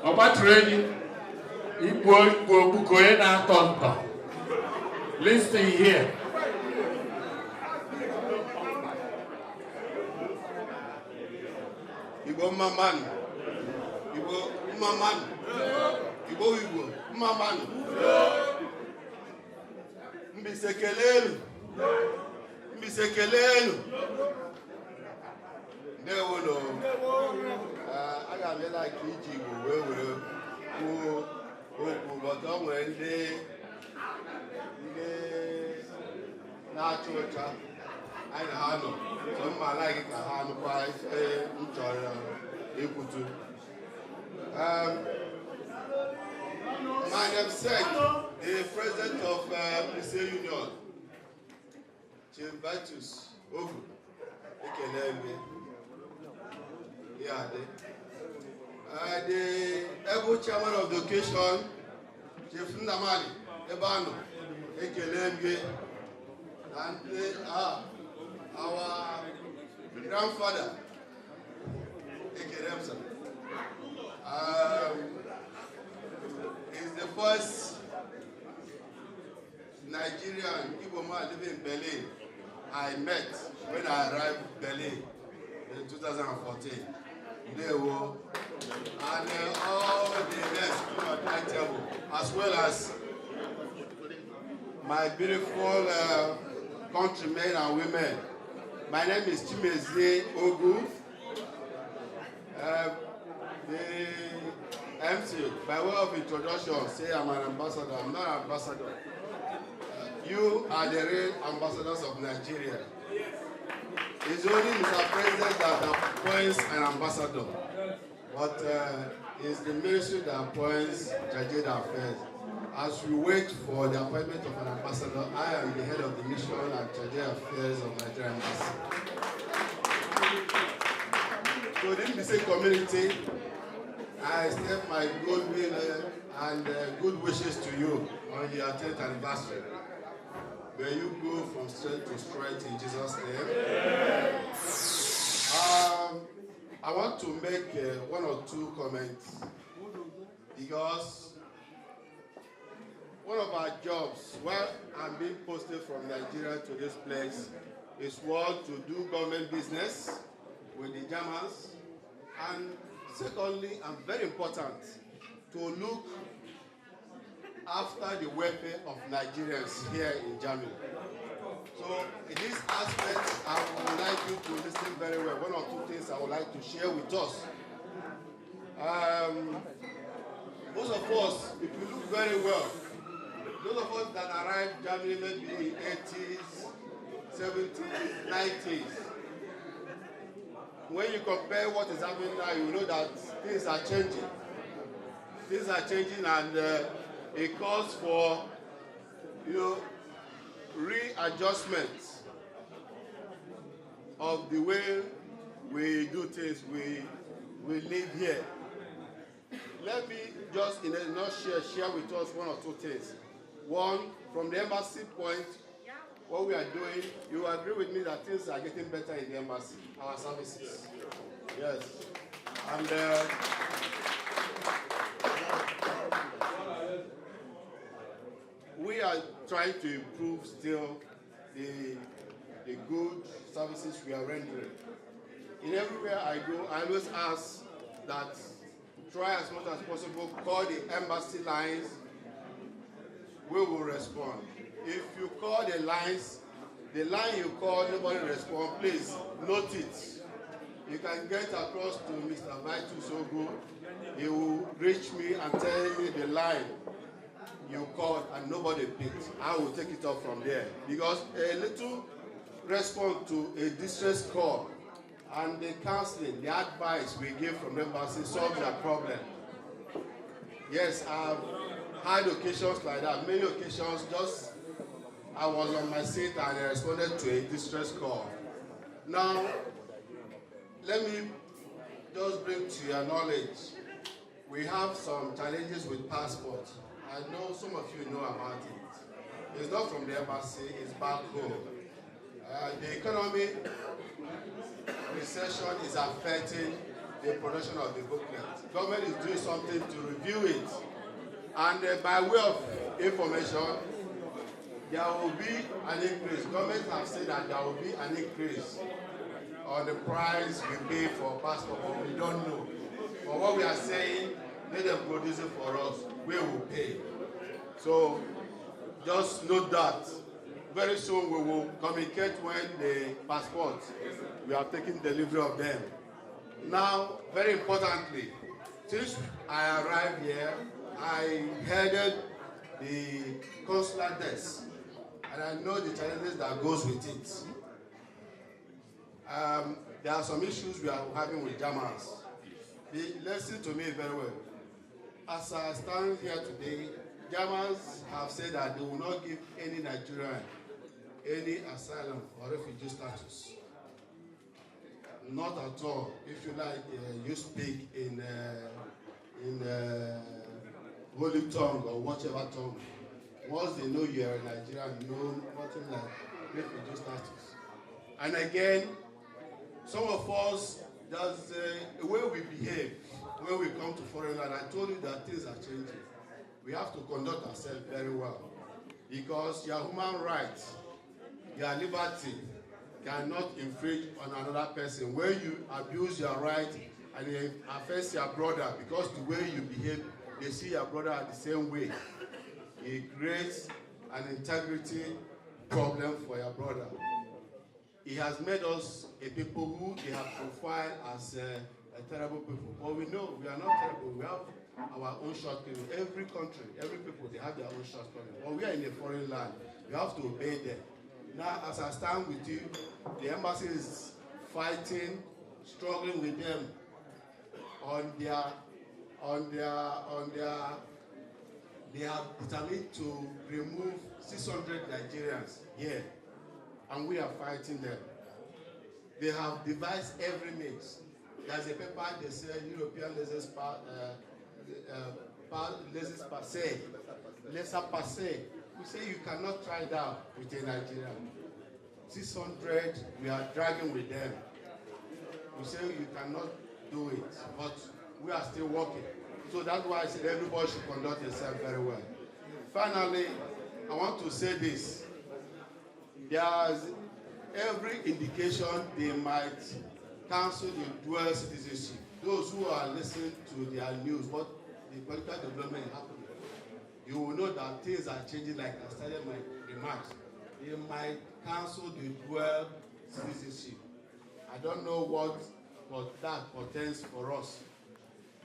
About training, listen here. Igbo maman, Igbo maman, Igbo maman. Mbaise kelelu. Ndewo no. Aga me like iji Igbo wee kwuo okwu, but o nwere ndị na-achụ ụcha anyị na ha nọ. So mma anaghị ka ha nụkwa m chọrọ ikwutu. My namesake, the president of Mbaise Union, Chief Vitus Ogu, Ekeleme, the able chairman of the occasion, Chief Nnamani Ebano, Ekeleme, and our grandfather, Ekeleme. Is the first Nigerian Igbo man living in Berlin I met when I arrived in Berlin in 2014. They were, and all the rest at my table, as well as my beautiful countrymen and women. My name is Mbaise Ogu. The MC, by way of introduction, say I'm an ambassador. I'm not an ambassador. You are the real ambassadors of Nigeria. It's only Mr. President that appoints an ambassador, but it's the ministry that appoints Child Affairs. As we wait for the appointment of an ambassador, I am the head of the mission at Child Affairs of Nigeria Embassy. So the Mbaise community, I extend my goodwill and good wishes to you on your 10th anniversary. May you go from strength to strength in Jesus' name. I want to make one or two comments because one of our jobs, while I'm being posted from Nigeria to this place, is one to do government business with the Germans, and secondly, and very important, to look after the welfare of Nigerians here in Germany. So in this aspect, I would like you to listen very well. One or two things I would like to share with us. Most of us, if you look very well, those of us that arrived Germany maybe in 80s, 70s, 90s, when you compare what is happening now, you know that things are changing. Things are changing, and it calls for, readjustment of the way we do things, we live here. Let me just in a nutshell share with us one or two things. One, from the embassy point, what we are doing, you agree with me that things are getting better in the embassy, our services. Yes. And we are trying to improve still the good services we are rendering. In everywhere I go, I always ask that try as much as possible, call the embassy lines, we will respond. If you call the lines, the line you call, nobody respond, please note it. You can get across to Mr. Vitus Sogo, he will reach me and tell me the line you called and nobody picked. I will take it up from there. Because a little response to a distress call and the counseling, the advice we give from the embassy solves their problem. Yes, I've had occasions like that, many occasions, just I was on my seat and I responded to a distress call. Now, let me just bring to your knowledge, we have some challenges with passport. I know some of you know about it. It's not from the embassy, it's back home. The economy recession is affecting the production of the booklet. Government is doing something to review it. And by way of information, there will be an increase. Government have said that there will be an increase on the price we pay for passport, but we don't know. But what we are saying, let them produce it for us, we will pay. So just note that. Very soon we will communicate when the passports, we are taking delivery of them. Now, very importantly, since I arrived here, I headed the consular desk, and I know the challenges that goes with it. There are some issues we are having with Germans. Listen to me very well. As I stand here today, Germans have said that they will not give any Nigerian any asylum or refugee status. Not at all. If you like, you speak in holy tongue or whatever tongue. Once they know you are a Nigerian, no, nothing like refugee status. And again, some of us, there's a way we behave when we come to foreign land. I told you that things are changing. We have to conduct ourselves very well, because your human rights, your liberty cannot infringe on another person. When you abuse your right and it affects your brother, because the way you behave, they see your brother the same way. It creates an integrity problem for your brother. He has made us a people who they have profiled as a terrible people. But we know we are not terrible. We have our own shortcomings. Every country, every people, they have their own shortcomings. But we are in a foreign land. We have to obey them. Now, as I stand with you, the embassy is fighting, struggling with them they have determined to remove 600 Nigerians here, and we are fighting them. They have devised every means. There's a paper they say European laissez-passer. We say you cannot try that with a Nigerian. 600, we are dragging with them. We say you cannot do it, but we are still working. So that's why I said everybody should conduct themselves very well. Finally, I want to say this. There's every indication they might cancel the dual citizenship. Those who are listening to their news, what the political development is happening, you will know that things are changing, like I started my remarks. They might cancel the dual citizenship. I don't know what that portends for us.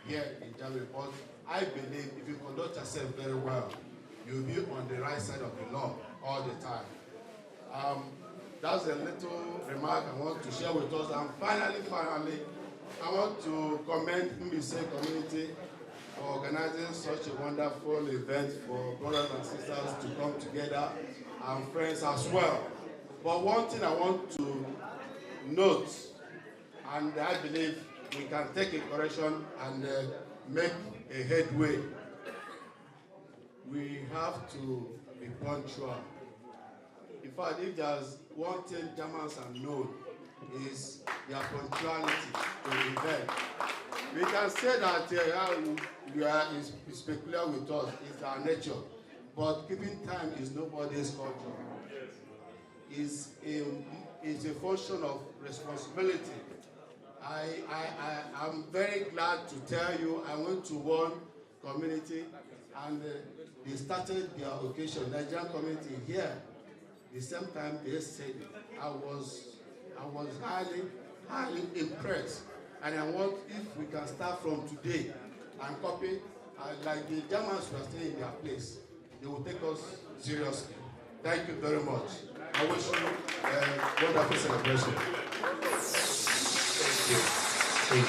here in Germany. But I believe if you conduct yourself very well, you'll be on the right side of the law all the time. That's a little remark I want to share with us. And finally, I want to commend Mbaise community for organizing such a wonderful event for brothers and sisters to come together and friends as well. But one thing I want to note, and I believe we can take a correction and make a headway. We have to be punctual. In fact, if there's one thing Germans are known, is their punctuality to the event. We can say that is peculiar with us, it's our nature, but keeping time is nobody's culture. It's a function of responsibility. I'm very glad to tell you I went to one community and they started their occasion, Nigerian community here. The same time they said it. I was highly impressed. And I want, if we can start from today and copy, like the Germans who are staying in their place, they will take us seriously. Thank you very much. I wish you a wonderful celebration. Thank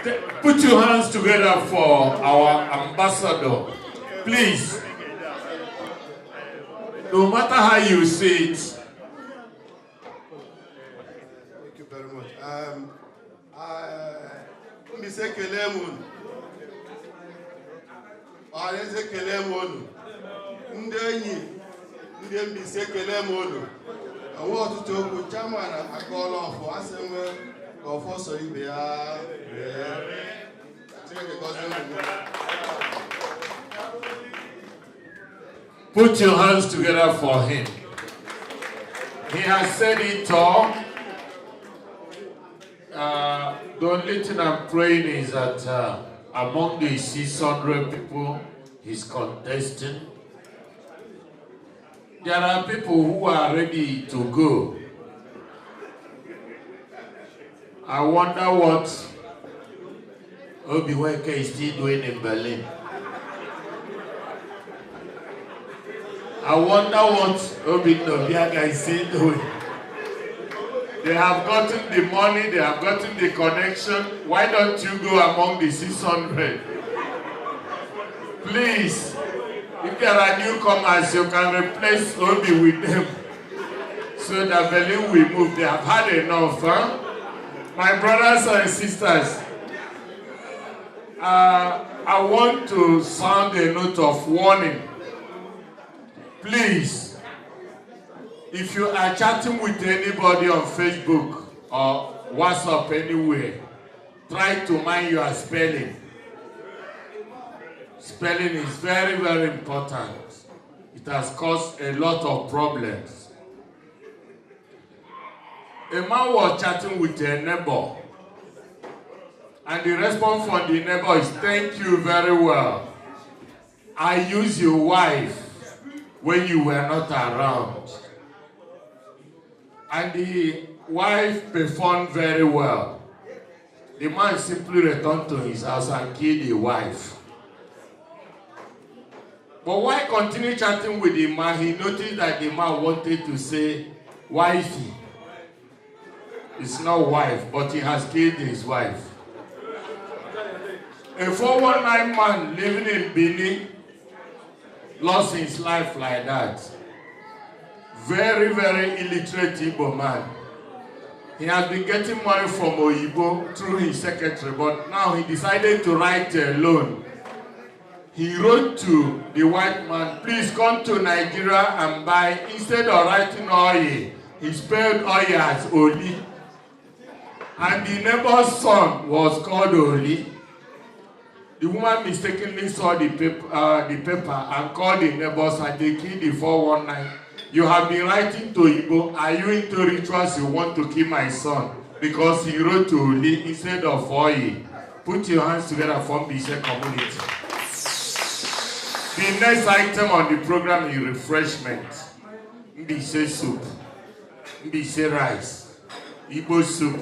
you. Put your hands together for our ambassador. Please. No matter how you say it. Thank you very much. Mbaise Kelemun. Mbaise Kelemun. Ndenyi. Mbaise Kelemun. I want to talk with Chairman and call off for Assembly of so you be Put your hands together for him. He has said it all. The only thing I'm praying is that among the 600 people he's contesting, there are people who are ready to go. I wonder what Obi-Weke is still doing in Berlin. I wonder what Obi-Nobiaga is still doing. They have gotten the money, they have gotten the connection. Why don't you go among the 600? Please, if there are newcomers, you can replace Obi with them so that Berlin will move. They have had enough, huh? My brothers and sisters, I want to sound a note of warning. Please, if you are chatting with anybody on Facebook or WhatsApp anywhere, try to mind your spelling. Spelling is very, very important. It has caused a lot of problems. A man was chatting with a neighbor, and the response from the neighbor is, "Thank you very well. I used your wife when you were not around." And the wife performed very well. The man simply returned to his house and killed the wife. But while continuing chatting with the man, he noticed that the man wanted to say wifey. It's not wife, but he has killed his wife. A 419 man living in Benin lost his life like that. Very, very illiterate Igbo man. He has been getting money from Oyibo through his secretary, but now he decided to write a loan. He wrote to the white man, "Please come to Nigeria and buy," instead of writing oil, he spelled oil as Oli. And the neighbor's son was called Oli. The woman mistakenly saw the paper and called the neighbors and they killed the 419. "You have been writing to Igbo. Are you into rituals? You want to kill my son?" Because he wrote to Oli instead of oil. Put your hands together for Mbaise community. The next item on the program is refreshment. Mbaise soup, Mbaise rice, Igbo soup,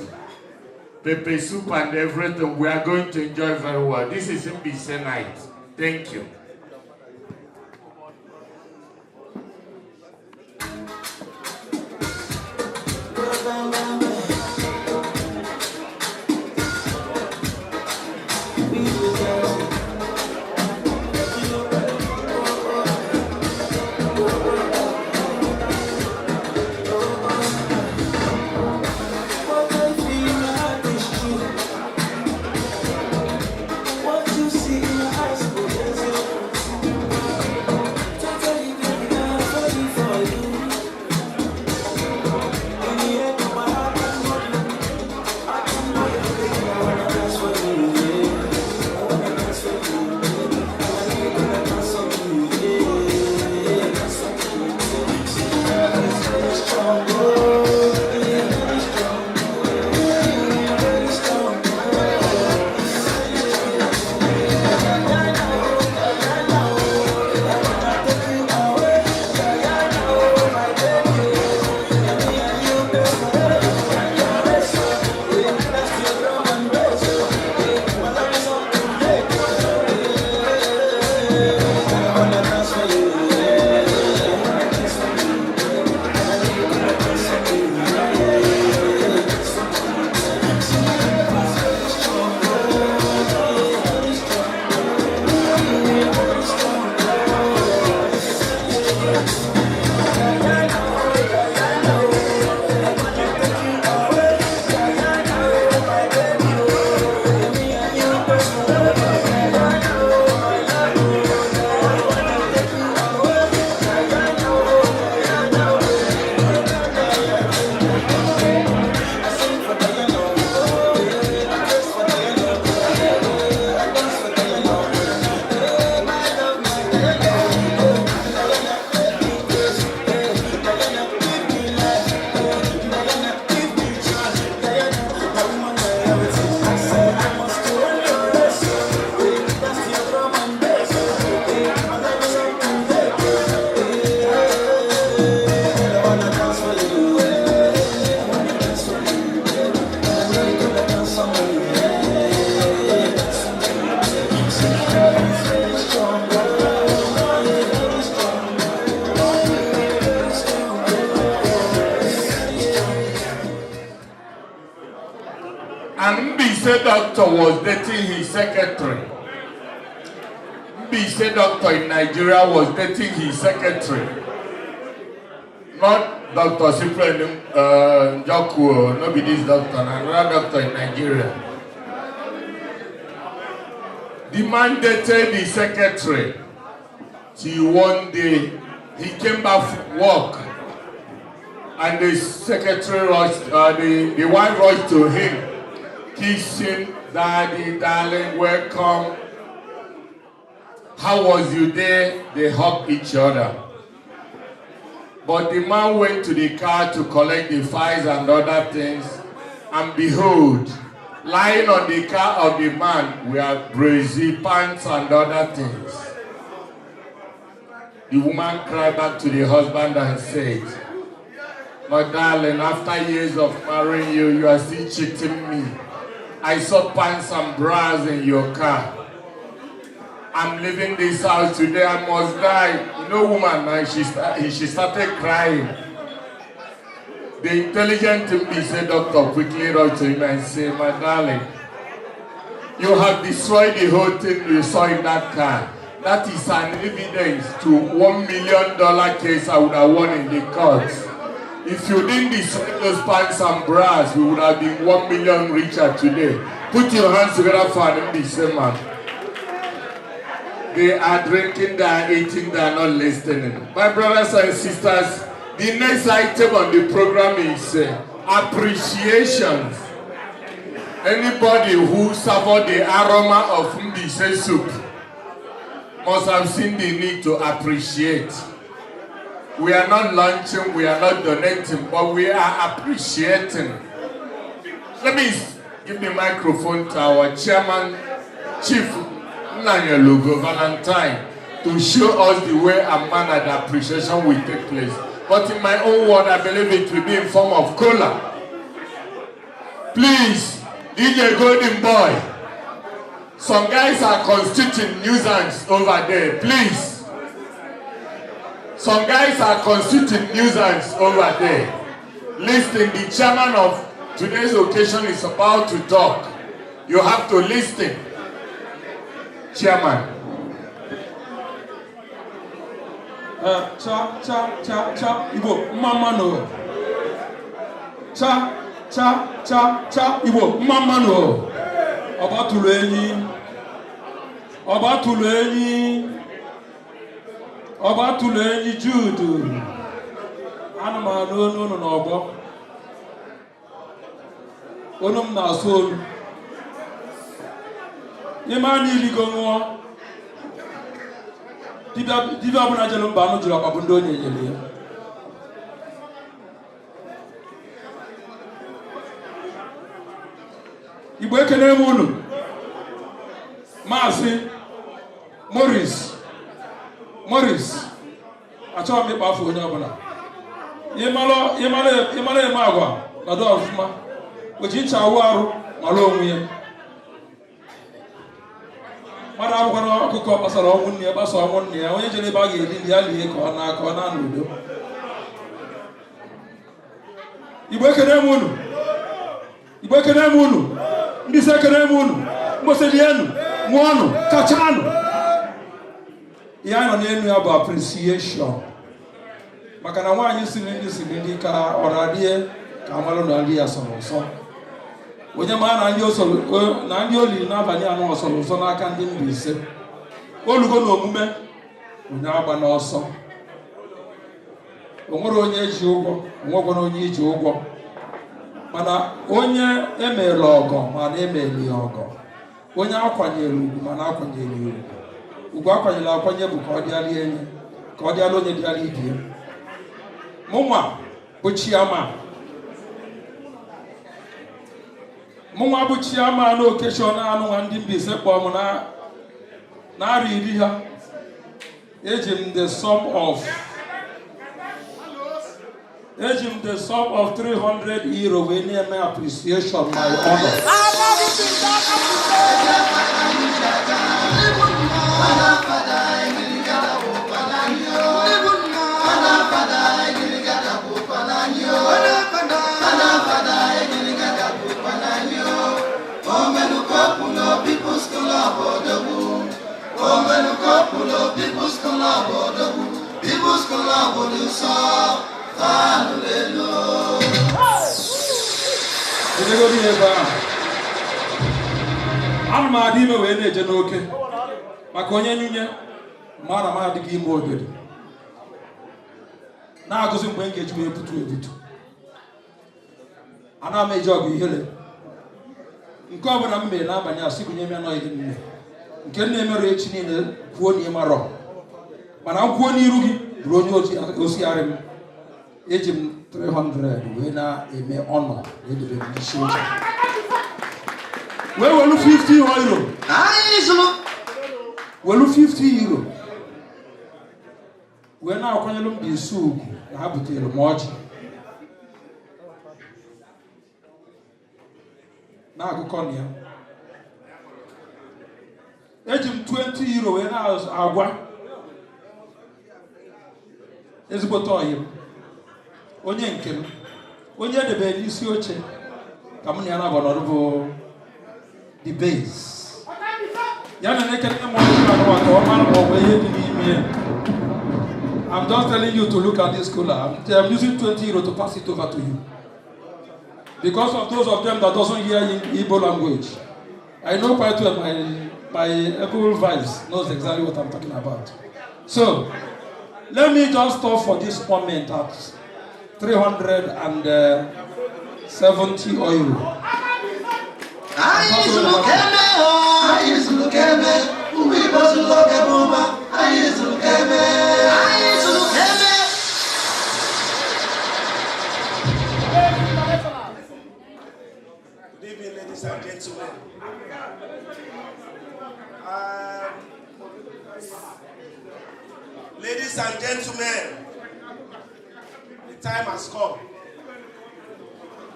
pepper soup and everything. We are going to enjoy very well. This is Mbaise night. Thank you. And Mbaise doctor was dating his secretary. Mbaise doctor in Nigeria was dating his secretary. Not Dr. Cyprian Njoku, not be this doctor, another doctor in Nigeria. The man dated the secretary till one day he came back from work and the secretary rushed, the wife rushed to him, kissing, daddy, darling, welcome. How was you there? They hugged each other. But the man went to the car to collect the files and other things, and behold, lying on the car of the man were brazy pants and other things. The woman cried back to the husband and said, "My darling, after years of marrying you, you are still cheating me. I saw pants and bras in your car. I'm leaving this house today, I must die." You know, woman, and she started crying. The intelligent Mbaise doctor quickly rushed to him and said, "My darling, you have destroyed the whole thing you saw in that car. That is an evidence to $1 million case I would have won in the courts. If you didn't destroy those pants and bras, we would have been 1 million richer today. Put your hands together for an Mbaise man." They are drinking, they are eating, they are not listening. My brothers and sisters, the next item on the program is appreciations. Anybody who savored the aroma of Mbaise soup must have seen the need to appreciate. We are not launching, we are not donating, but we are appreciating. Let me give the microphone to our chairman, Chief Nanyalogo Valentine, to show us the way and manner the appreciation will take place. But in my own word, I believe it will be in form of cola. Please, DJ Golden Boy. Some guys are constituting nuisance over there, please. Some guys are constituting nuisance over there. Listen, the chairman of today's occasion is about to talk. You have to listen. Chairman. Cha, Igbo, mama no. Cha, Igbo, mama no. Ọba tụrụ enyi Jude. Ana m anụ unu n'ọgbọ. Onu m na-asụ olu. N'ime a n'iligo nwụọ. Dibịa ọbụla jere mba anụ jiri ọkpabụ ndị onye nyere ya. Igbo ekene m unu. Maazị Morris. Achọghị m ịkpa afọ onye ọbụla. Ịmara eme agwa nọdụ ọfụma. O ji ncha awụ arụ mara onwe ya. Mmadụ akwụkwọ n'ọkụkọ gbasara ọnwụ nne ya gbasa ọnwụ nne ya. Onye jere ebe a ga-eri ndị ya lie ka ọ na n'udo. Igbo ekene m unu. Ndị ise ekene m unu. Mgboselienu, nwụọnụ, kachanụ. Ihe anyị nọ n'elu ya bụ appreciation. Maka na nwaanyị siri ndị ka ọra rie ka amalụ na nri ya sọrọ ụsọ. Onye maa na ndị olili n'abalị anụ ọsọrọ ụsọ n'aka ndị Mbaise. Olugo n'omume onye agba n'ọsọ. O nwere onye ji ụgwọ, onwekwana onye iji ụgwọ. Mana onye emeela ọgọ mana emeela ya ọgọ. Onye akwanyere ugwu mana akwanyere ya ugwu. Ugwu akwanyere akwanye bụ ka ọ dịala enye, ka ọ dịala onye dịala ibie. Mụnwa bụ chairman n'okeshọn anụnwa ndị Mbaise kpọọ m na-arị iri ha. Eji m the sum of 300 euro wee na-eme appreciation my honor. Ana m adị ime wee na-eje n'oke maka onye nyunye mara m adịghị ime obodo na-agụzi mgbe m ga-eji wee ebutu. Ana m eji ọgụ ihere nke ọ bụla m mere n'abalị a sị gụnye m ya n'ọyị mme nke m na-emerụ echi niile kwuo na ịmarọ mana m kwuo n'iru gị bụrụ onye osigharị m. Eji m 300 wee na-eme ọnọ edebe m n'isi oche wee welu 50 euro wee na-akwanyelu Mbaise ugwu na ha butere m ọjị na-agụkọ na ya. Eji m 20 euro wee na-agwa ezigbote ọyị m onye nke m onye edebe n'isi oche ka m na ya na-agba n'ọrụ bụ the base ya na na-ekene m ọrụ anụwa ka ọ mara ma ọ bụ ihe dị n'ime ya. I'm just telling you to look at this cooler. I'm using 20 euro to pass it over to you because of those of them that doesn't hear Igbo language. I know quite well my Igbo vibes knows exactly what I'm talking about. So let me just stop for this moment at 370 euro. Good evening, ladies and gentlemen. Ladies and gentlemen, the time has come.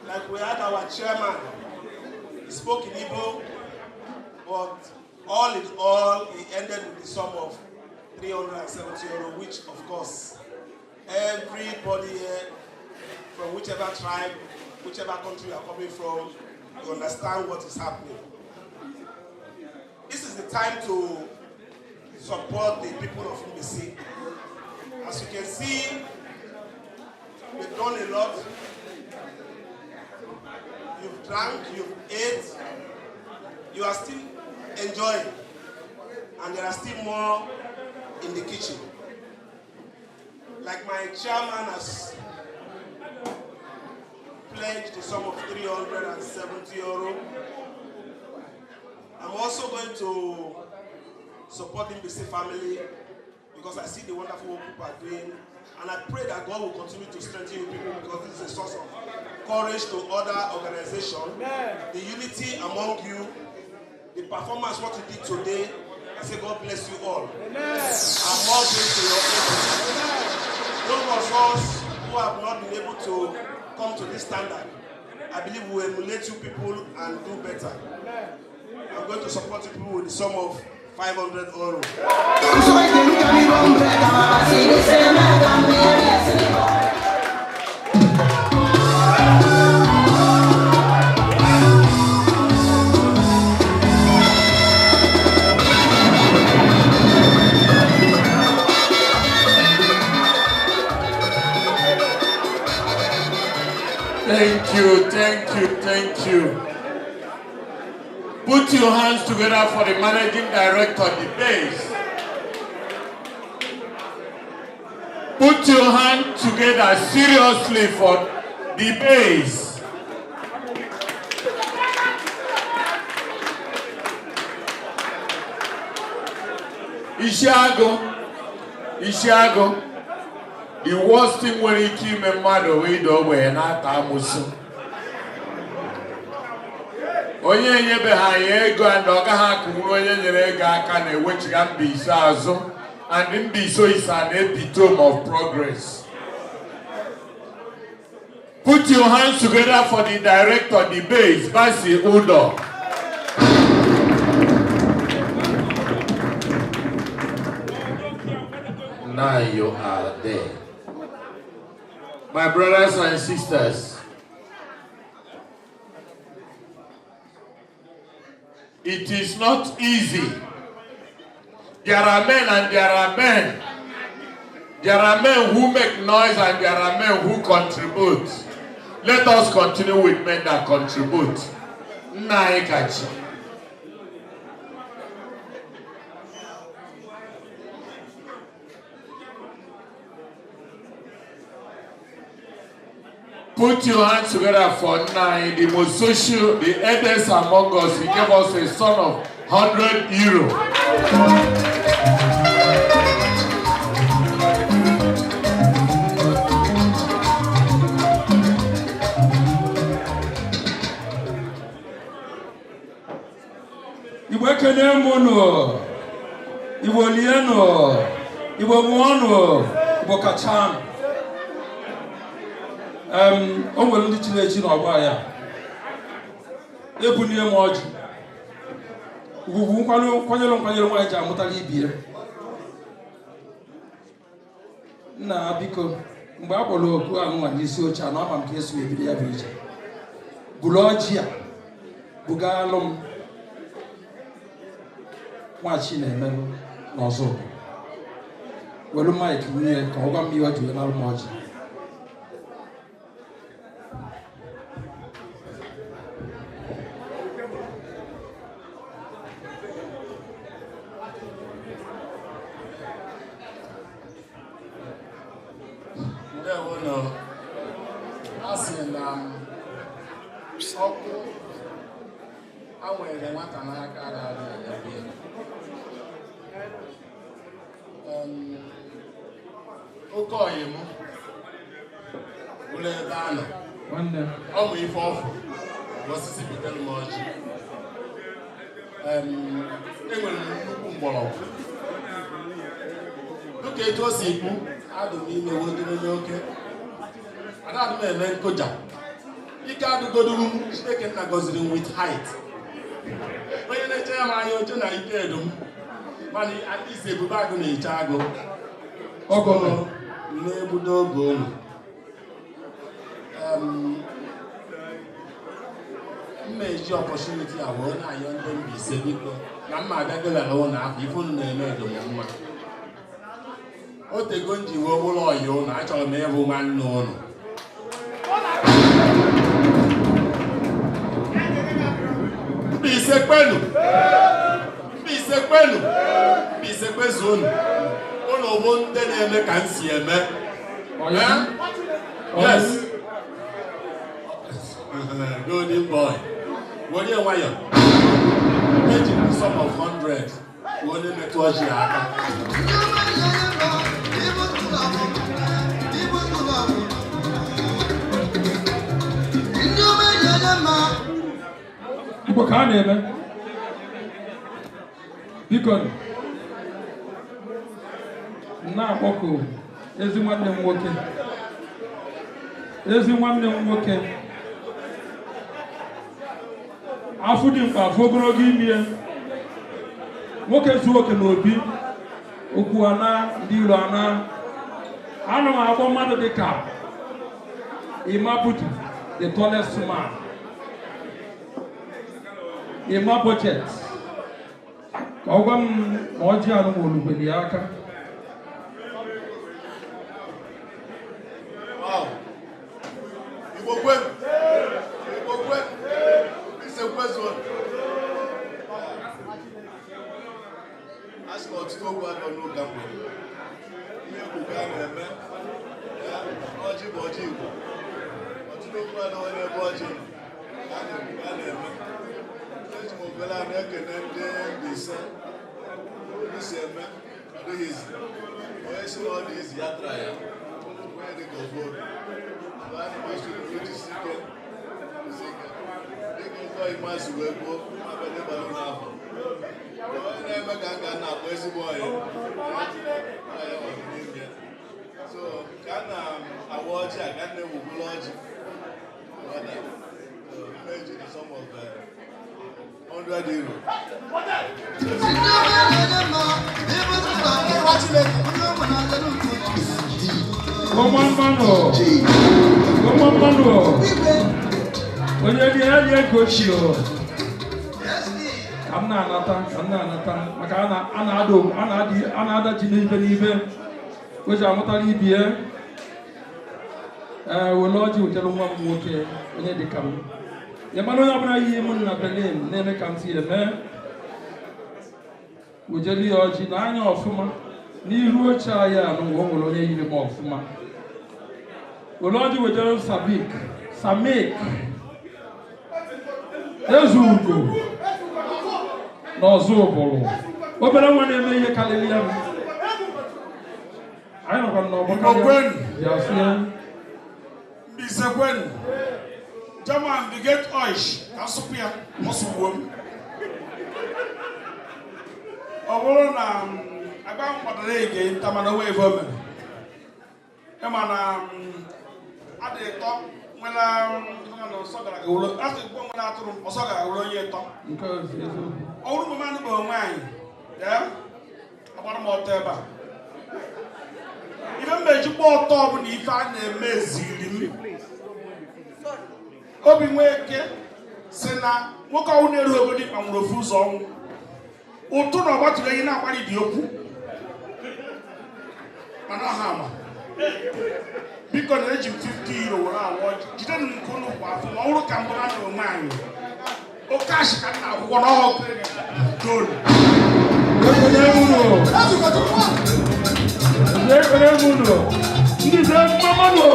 Like we had our chairman He spoke in Igbo, but all in all, he ended with the sum of 370 euro, which of course, everybody here, from whichever tribe, whichever country you are coming from, you understand what is happening. This is the time to support the people of Mbaise. As you can see, we've done a lot. You've drank, you've ate, you are still enjoying, and there are still more in the kitchen. Like my chairman has pledged the sum of 370 euro. I'm also going to support the Mbaise family because I see the wonderful work people are doing, and I pray that God will continue to strengthen you people because this is a source of courage to other organizations. The unity among you, the performance, what you did today, I say God bless you all. Amen. And more grace to your people. Those of us who have not been able to come to this standard, I believe we will emulate you people and do better. I'm going to support you people with the sum of 500 euro. Thank you, thank you, thank you. Put your hands together for the managing director of the base. Put your hands together seriously for the base. Ishiago. The worst thing when he came a mother way do we not amusu. Onye nye behind ego and ogaha kunu onye nyere ego aka na which can be Mbaise, and Mbaise is an epitome of progress. Put your hands together for the director of the base, Basi Udo. Now you are there. My brothers and sisters, it is not easy. There are men and there are men. There are men who make noise and there are men who contribute. Let us continue with men that contribute. Naikachi. Put your hands together for Nai, the most social, the eldest among us. He gave us a sum of 100 euro. Iwe kene mono, Iwe lieno, Iwe mono, Iwe kacham. O nwere ndị Chineke n'ọgba ya. Ebunie m ọjị. Ugwu kwanyere nwaanyị ji amụtara ibie. Nna biko, mgbe a kpọrọ okwu anụnwa n'isi oche anọ ama m ka esi ebiri ya bụ ije. Buru ọjị a, bugalụ m nwachi na-emerụ n'ọzọ. Welu Mike nwunye ka ọ gwa m ihe ọ ji wee nalụ m ọjị. ike adụgoduru Chineke nna gọziri m with height. Onye na-eche ya m anya oche na ike edum mana isi ebube agụ na-eche agụ ọgọ na-egbudo oge unu mmeji opportunity a wee na-ayọ ndị Mbaise biko na mma abịagolala ụlọ ahụ ife unu na-eme edom mma otego nji wee bụrụ ọyị ụnụ achọrọ m ịbụ nwanne ụnụ Mbaise kwenu Mbaise kwenu Mbaise kwezuonu ụnụ bụ ndị na-eme ka m si eme yes golden boy wonye nwayọ ejiri sum of 100 wonye metụ ọjị aka Igbo ka a na-eme biko na-akpọku ezi nwanne m nwoke afụ dị mkpa afụ ogologo ime nwoke zuo oke n'obi okwu ana ndị iro ana ana m akpọ mmadụ dịka Imabudu the tallest man Ima budget ka ọ gwa m ma ọjị anụ ma olugbeli aka Igbo kwen Mbaise kwezuo asị na ọtụtụ okwu anọ n'ụka mgbe ihe egwu ka a na-eme ọjị bụ ọjị Igbo ọtụtụ okwu anọ n'ebe ọjị a na-eme eji m obere a na-ekene ndị Mbaise ndị si eme ọ dịghị izi onye si na ọ dị izi ya tara ya onye dị ka obodo anyị masịrị ejisi ike dịka ụzọ ịmasị wee gbuo abịadị bara n'afọ onye na-eme ka a ga na-akpọ ezigbo ọyị n'ime so ka a na-awa ọjị a ka a na-ewugburu ọjị ejiri some of 100 euro onye dị ya gochi ka m na-anata maka a na-ada ji n'ibe o ji amụtara ibi ya wele ọjị wetere nwa m nwoke onye dị ka m ya mara onye ọbụla ihe m na Berlin na-eme ka m si eme wejeli ya ọjị na anya ọfụma n'iru oche anyị a n'ụwa o nwere onye yiri m ọfụma wele ọjị wejere Samik ezu ugo na ọzọ ụbụrụ obere nwa na-eme ihe karịrị ya anyị nọkwa n'ọgbọ ya sie Mbaise kwenu German biget oish asụpụ ya ọsụgbuo m ọ bụrụ na agba mkpọdara ege ntamana wee ebe o mere ịma na adịghị tọ nwere ọsọ gara aga ụlọ asị gbo nwere atụrụ ọsọ gara ụlọ onye tọ ọ bụrụ mgbe mmadụ bụ onwe anyị agbara m ọtọ ebe a ife m ejikwa ọtọ bụ na ife a na-eme eziri m obi Nweke si na nwoke ọnwụ na-eru obodo ikpa nwere ofu ụzọ ọnwụ ụtụ na ọgbatụrụ enyi na-akparị dị okwu mana ọha ama biko na eji m 50 euro were awọ jide m nke ụnụ kwa afọ ma ọ bụrụ ka m bụrụ na onwe anyị oke ashị ka nna akwụkwọ na ọhụụ dolu ndị ze mmamanụ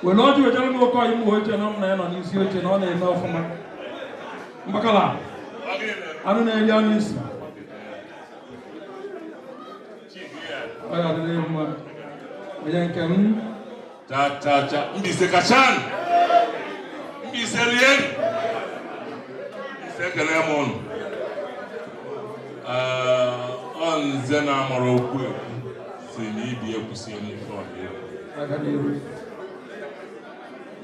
Welodi wetara m oke ọyị m oche na m na ya nọ n'isi oche na ọ na-eme ọfụma mgbakala anụ na-eri anụ isi ọ ya adịrị mma onye nke m Mbaise kachan Mbaise rien Mbaise ekele m ụnụ nze na-amara okwu si na ibi ekwusi n'ife ọdịyo.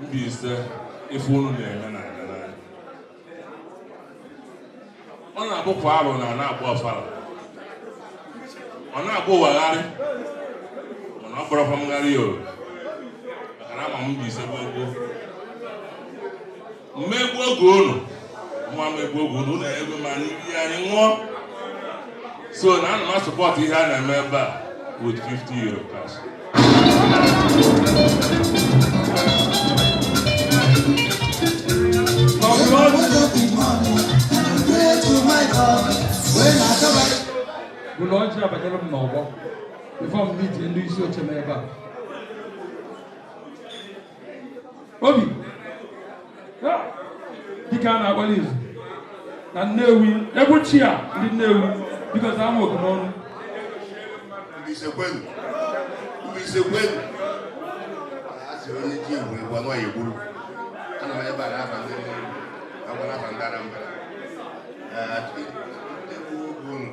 Mbaise ife unu na-eme na n'anya. Ọ na-abụkwa arụ na na-agba ọfara. Ọ na-agba ụwagharị. Mana ọ bụrụkwa mgharị o. Maka na ama m Mbaise gboo. Mmegbu oge unu. Nwa mmegbu oge unu na-ego ma ndị anyị nwụọ. So na ana m support ihe a na-eme ebe a with €50 cash. Bụlọji abanyere m n'ọgbọ before m meet ndị isi oche m ebe a. Obi dịka a na-agbalị izu na Nnewi egwu chi a ndị Nnewi because I'm working on Mbaise kwenu. Asi onye ji igwe gwa nwa ya gburu. Ana m ebe a na-afa ndị agwa na-afa ndị Anambra. Ndị ugwu unu.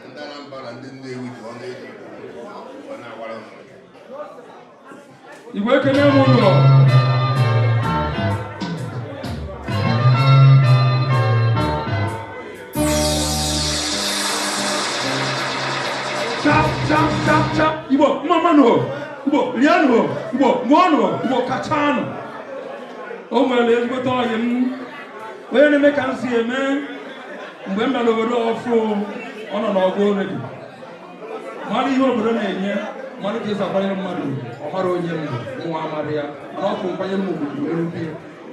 Ndị Anambra na ndị Nnewi ji ọnụ eji ọ na-agwara m. Igwe ekele m ụlọ. Chap, Igbo, mama no, Igbo, Liano, Igbo, Mono, Igbo, Kachano. Oh, my lady, what are you? Where the make see a man? When I over off on an already. Money over the name, money is a fire money, or Maronia, Moamaria, and all from Payamu.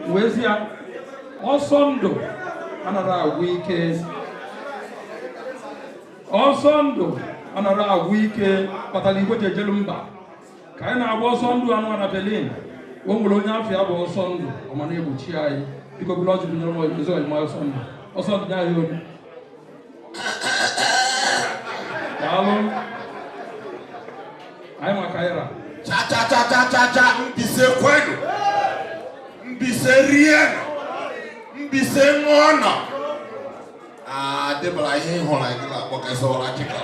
Where's ya? Osondo, another weekend. Osondo. Another week, but I live with a Jelumba. Kind of was on to another Berlin. One will only have to have a son or my neighbor Chiai, because Lodge will know what is all my son. Or something I hope. Hello, I'm a Kaira. Cha, Mbaise kwenu. Mbaise rieno. Mbaise ngona. Debla ihe hụrụ anyị la kpọka sọrọ achịka.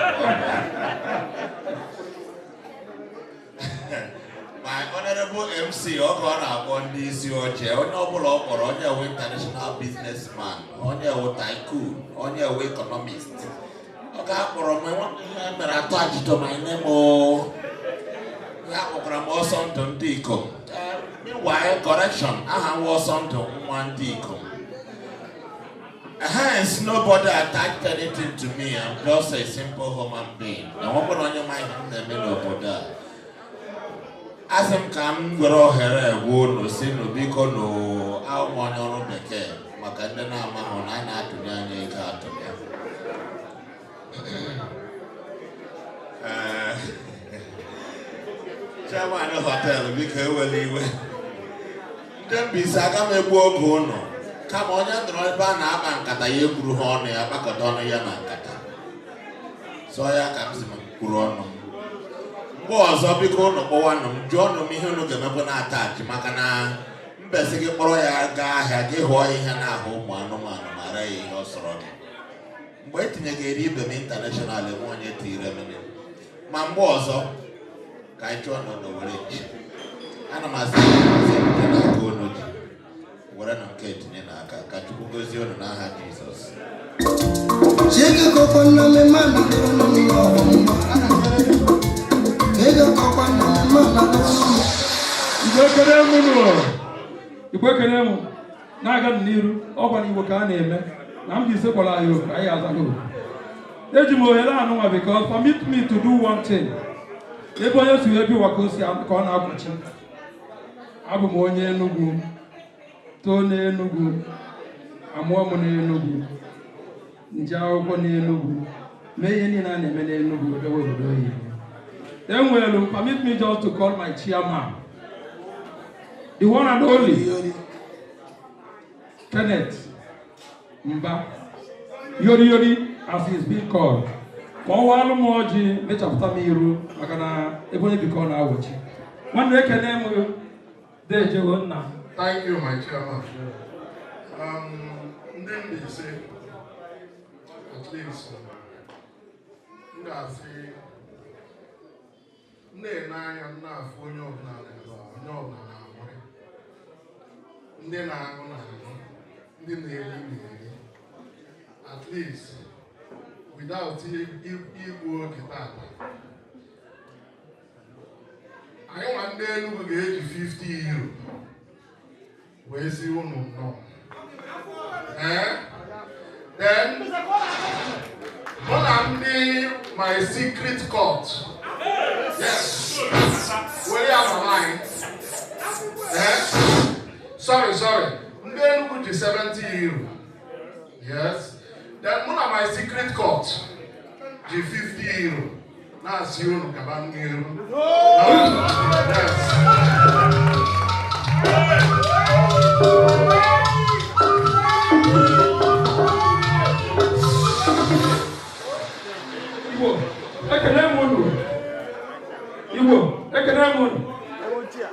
My honorable MC ọkọ na-akpọ ndị isi oche onye ọbụla ọ kpọrọ onye ewe international businessman, onye ewe tycoon, onye ewe economist. Ọ ga-akpọrọ m ihe mere atọ ajụjụ ma nne m ya kpọkwara m ọsọ ndụ ndị ikom. Meanwhile, correction, aha m ọsọ ndụ nwa ndị ikom. Hence, nobody attached anything to me. I'm just a simple human being. Now, what on your mind in the middle of that? As I'm come, grow hair, wood, no sin, no beacon, no, I want your own decay. Macandana, Mahon, I not to the car to me. Chairman of hotel, because we'll leave. Don't be Sagame Bogono. Kama onye ndọrọ ebe a na-akpa nkata ya ekwuru ha ọnụ ya akpakọta ọnụ ya na nkata so ya ka m si m kwuru ọnụ mgbe ọzọ biko ụnụ kpọwanụ m jụọ ọnụ m ihe ụnụ ga-emekwa na-atachi maka na mbesi gị kpọrọ ya gaa ahịa gị hụọ ihe na-ahụ ụmụ anụmanụ ma ree ya ihe ọ sọrọ gị mgbe etinyegara ibe m international enwe onye tiri emene ma mgbe ọzọ ka anyị chụọ ọnụ were ji ana m asị n'aka unu ji were na nke etinye n'aka ka Chukwu gozie unu n'aha Jizọs. Igwe kene m na-aga n'iru ọkwa n'Igbo ka a na-eme na Mbaise kwara anyị oku anyị azaghị oku. Eji m ohere anụnwa because permit me to do one thing. Ebe onye si ebi ụwa ka o si ka ọ na-akpuchi. Abụ m onye Enugu, too n'Enugu, amụọ m n'Enugu, nje akwụkwọ n'Enugu, mee ihe niile a na-eme n'Enugu ebe obodo oyibo. Then well, permit me just to call my chairman, the one and only Kenneth Mba Yori as he is being called. Thank you, my chairman. Then they say, at least, Ndasi na-enanya na-afụ onye ọbụla na-amụrị ndị na-aṅụ na-aṅụ ndị na-eri na-eri at least without igbu oge tata anyị nwa ndị Enugu ga-eji 50 euro wee si unu nnọọ then my secret court. Yes. Where am I? Sorry. Then with the 70 euro. Yes. Then one of my secret court. The 50 euro. Now see you no kaban euro. Yes. Igbo, ekene mụnụ.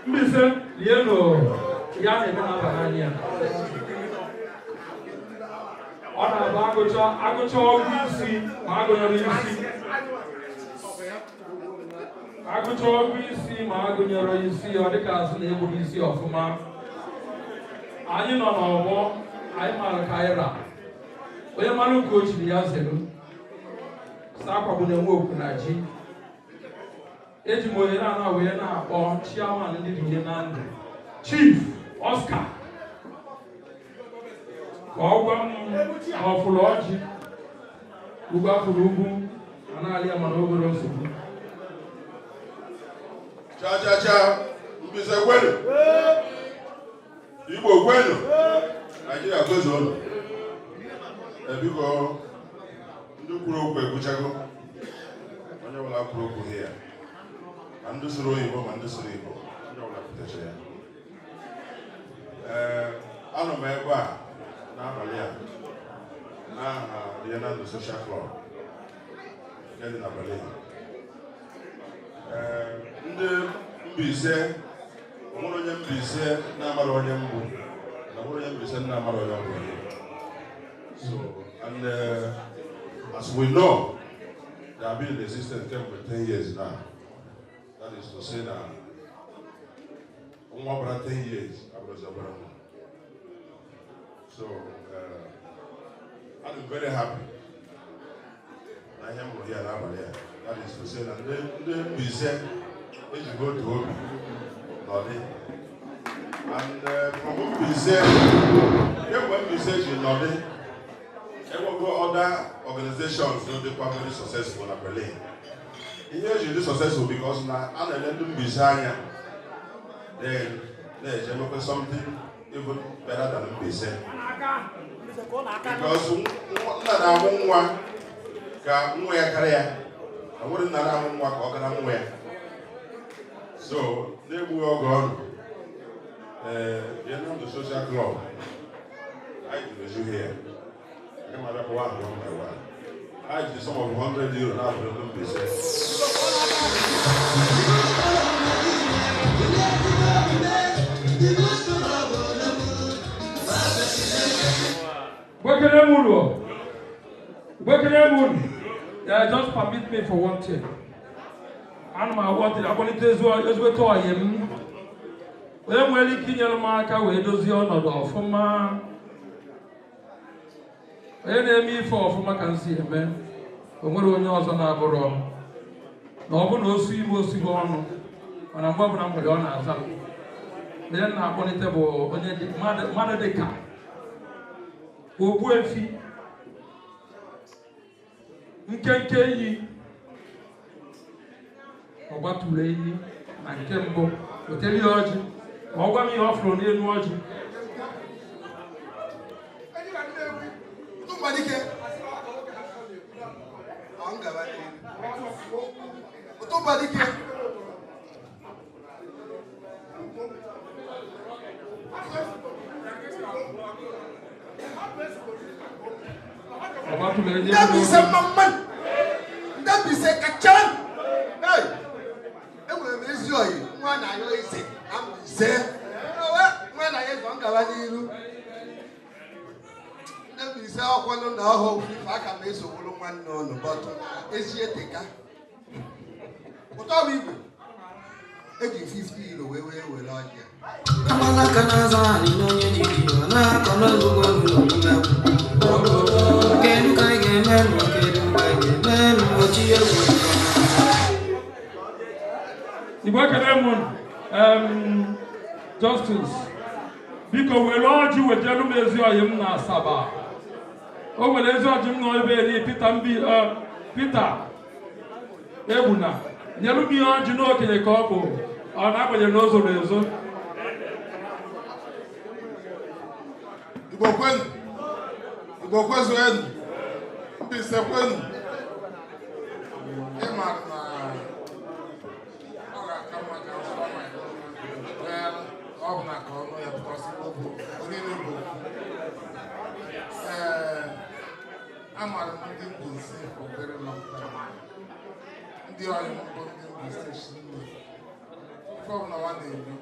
Mbaise lie no ya na-eme na n'anya. Ọ na-abụ agụcha ọgwụ isi ma agụnyere isi. Agụcha ọgwụ isi ma agụnyere isi ọ dịka asị na-egbughị isi ọfụma. Anyị nọ n'ọgbọ, anyị mara ka anyị ra. Onye mara nke o chiri ya zelu. Sakwabu na-enwe okwu na ji. Eji m ohere a wee na-akpọ chairman ndị dị na ndụ Chief Oscar ka ọ gwa m na ọfụlụ ọjị ugwu afụrụ ugwu anaghị ya mana obere nsogbu. Cha Mbaise gwenu Igbo gwenu Nigeria gozu ụlọ biko ndị kwuru okwu ekwuchago onye ọbụla kwuru okwu ya ma ndị soro oyibo ma ndị soro Igbo onye ọbụla pụtacha ya. Anọ m ebe a n'abalị a n'aha Berlin Social Club nke dị na Berlin. Ndị Mbaise onwere onye Mbaise na-amara onye mbụ na onwere onye Mbaise na-amara onye mbụ. So and as we know, they have been in existence for 10 years now. That is to say that over 10 years, so I'm very happy. I am here now. That is to say that the Mbaise is to go to Obi, Nodi. And from Mbaise, when Mbaise is Nodi, other organizations they are very successful in Berlin. Here is really successful because now I let them be then they make something even better than Mbaise. Because so they will all gone. The social club. I do you here. I did some of 100 euros now for the business. Just permit me for one thing. And my water, I want to do as we told him. When we're looking at Marka, we do the honor of my. Enemy for my cancer, man. When we're on yours on our borrow. No one knows you will see one. And I'm going to go on as well. Then I want to go on the mother de car. Who will feed? Nkenke ọgba tụrụ enyi na nke mbụ wetara ya ọjị ma ọ gwa m ihe ọ fụrụ n'elu ọjị ọgba tụrụ enyi Mbaise kachan. Hey, enwere m ezi oyi nwa na ayo ise Mbaise. Nwa na ayo zonga wani iru. Mbaise ọkwa ọkwanụ na ọhụ ife aka m esowolu nwanne ọnụ bọtụ ezie teka ụtọ bụ igwe eji 50 euro wee were ọjị Justice, biko were ọjị wetelu m ezi ọyị m na Asaba. O nwere ezi ọjị m nọ ebe ni Peter Egbuna. Nyelu m ihe ọjị n'okenye ka ọ bụ ọ na-agbanyeghị n'ụzọ n'ezo. Igbo kwenu, Igbo kwezu enu, Mbaise kwenu. Ịma na ọ ga-aka mma ka nsọ ọ bụ na ka ọnụ ya bụkọsị bụ oriri bụ amara m ndị Mbaise for very long time. Ndị ọyị m bụ ndị Mbaise si nne ife ọbụla nwa na-ebi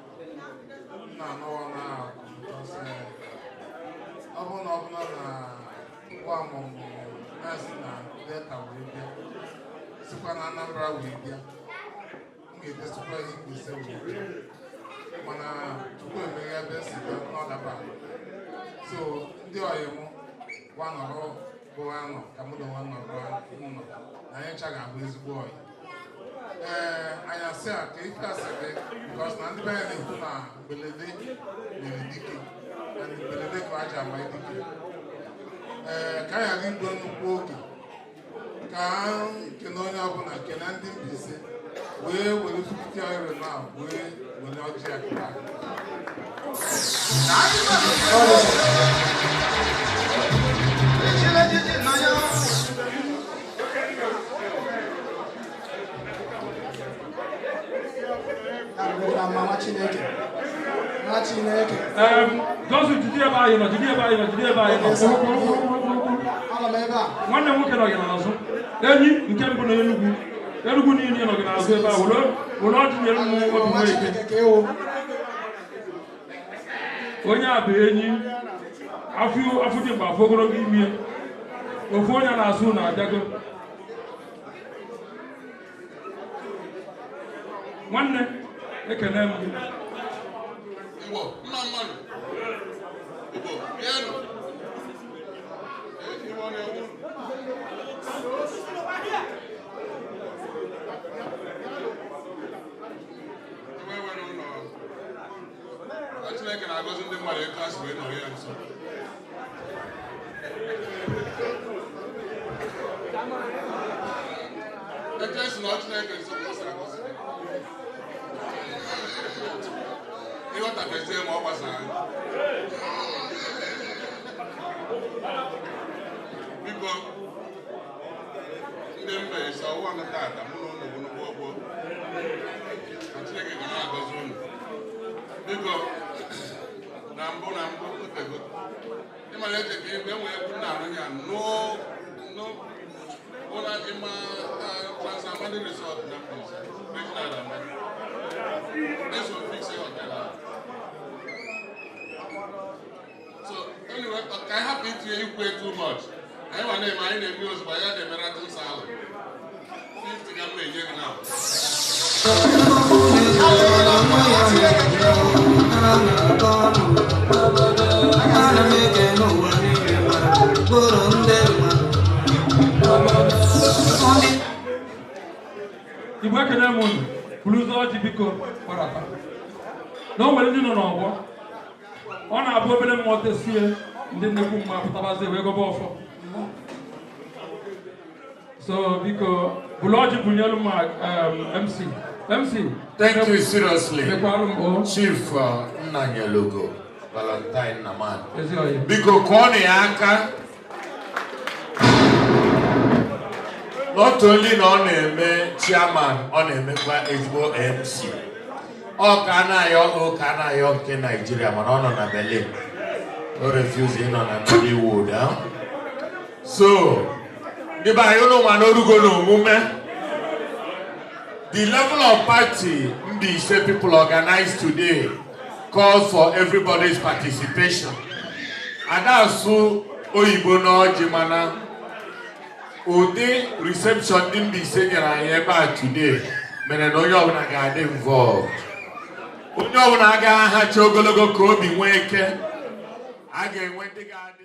nna anọwa na ọ bụ na ọbụla na ngwa ọmụmụ na-esi na Delta wee bịa sikwa na Anambra wee bịa m ga-edesikwa ihe Mbaise wee bịa mana tupu emeghe ebe si bịa n'ọdaba so ndị ọyị m gwa nọrọ bụ anọ ka mụ na nwa nọrọ nọ na anyị ncha ga-abụ ezigbo ọyị anyị asị a ka ife asị gị bikọs na ndị be anyị na-ekwu na mgbelede mere dike na mgbelede ka aja ama dike ka anyị ghara igwe nnukwu oge ka nkene onye ọbụla nkene ndị Mbaise wee were 50 euro na wee were ọjị akụba Gosu jide ebe anyị nọ, jide ebe anyị nọ, jide ebe anyị nọ. Nwanne nwoke nọ gị n'azụ. Enyi nke mbụ na Enugu niile nọ gị n'azụ ebe a. Were ọjị nyere m obi nwa ike. Onye a bụ enyi afọ dị mgbe afọ ogologo ime. Ofu onye na-azụ na-abịago. Nwanne ekene m. Igbo, mma mmadụ. Igbo, bịanụ. Igbo na-ewu. Iwe nwere ụlọ. Chineke na-agọzi ndị mmadụ eke asị wee nọrọ ya nso. Eke si na ọ Chineke nso kwụsịrị akwụsị. Ịghọtabezie ma ọ gbasara anyị. Biko, ndị Mbaise ọwụwa m taata mụ na ụlọ ogologo ọgbọ na Chineke ga na-agọzi unu. Biko, na mbụ otego ịmara eche ka igwe nwee ekwu na arụ ya ụlọ ịma Transamadi Resort na Mbaise regional Amadi. This will fix it on that. So anyway, I have to hear you play too much. I want to mind the news by the marathon salad. 50 can make it now. Igbo ekene m unu bụrụzi ọjị biko kparata na o nwere ndị nọ n'ọgbọ ọ na-abụ obere mmụọ tesie ndị nnekwu mma pụtabazi wee gobe ọfọ so biko bụrụ ọjị bụnyelu ma MC Thank you seriously Chief Nnanyelugo Valentine Naman biko kụọ ya aka not only na ọ na-eme chairman ọ na-emekwa ezigbo MC ọ ka na-ayọ nke Nigeria mana ọ nọ na Berlin o refuse ịnọ na Hollywood so ndị be anyị ụlọ mana orugo n'omume the level of party Mbaise people organized today calls for everybody's participation and that's oyibo n'ọjị mana ụdị reception dị Mbaise nyere anyị ebe a today mere na onye ọbụla ga-adị involved. Onye ọbụla agaghị ahacha ogologo ka obi nwee ike. A ga-enwe ndị ga-adị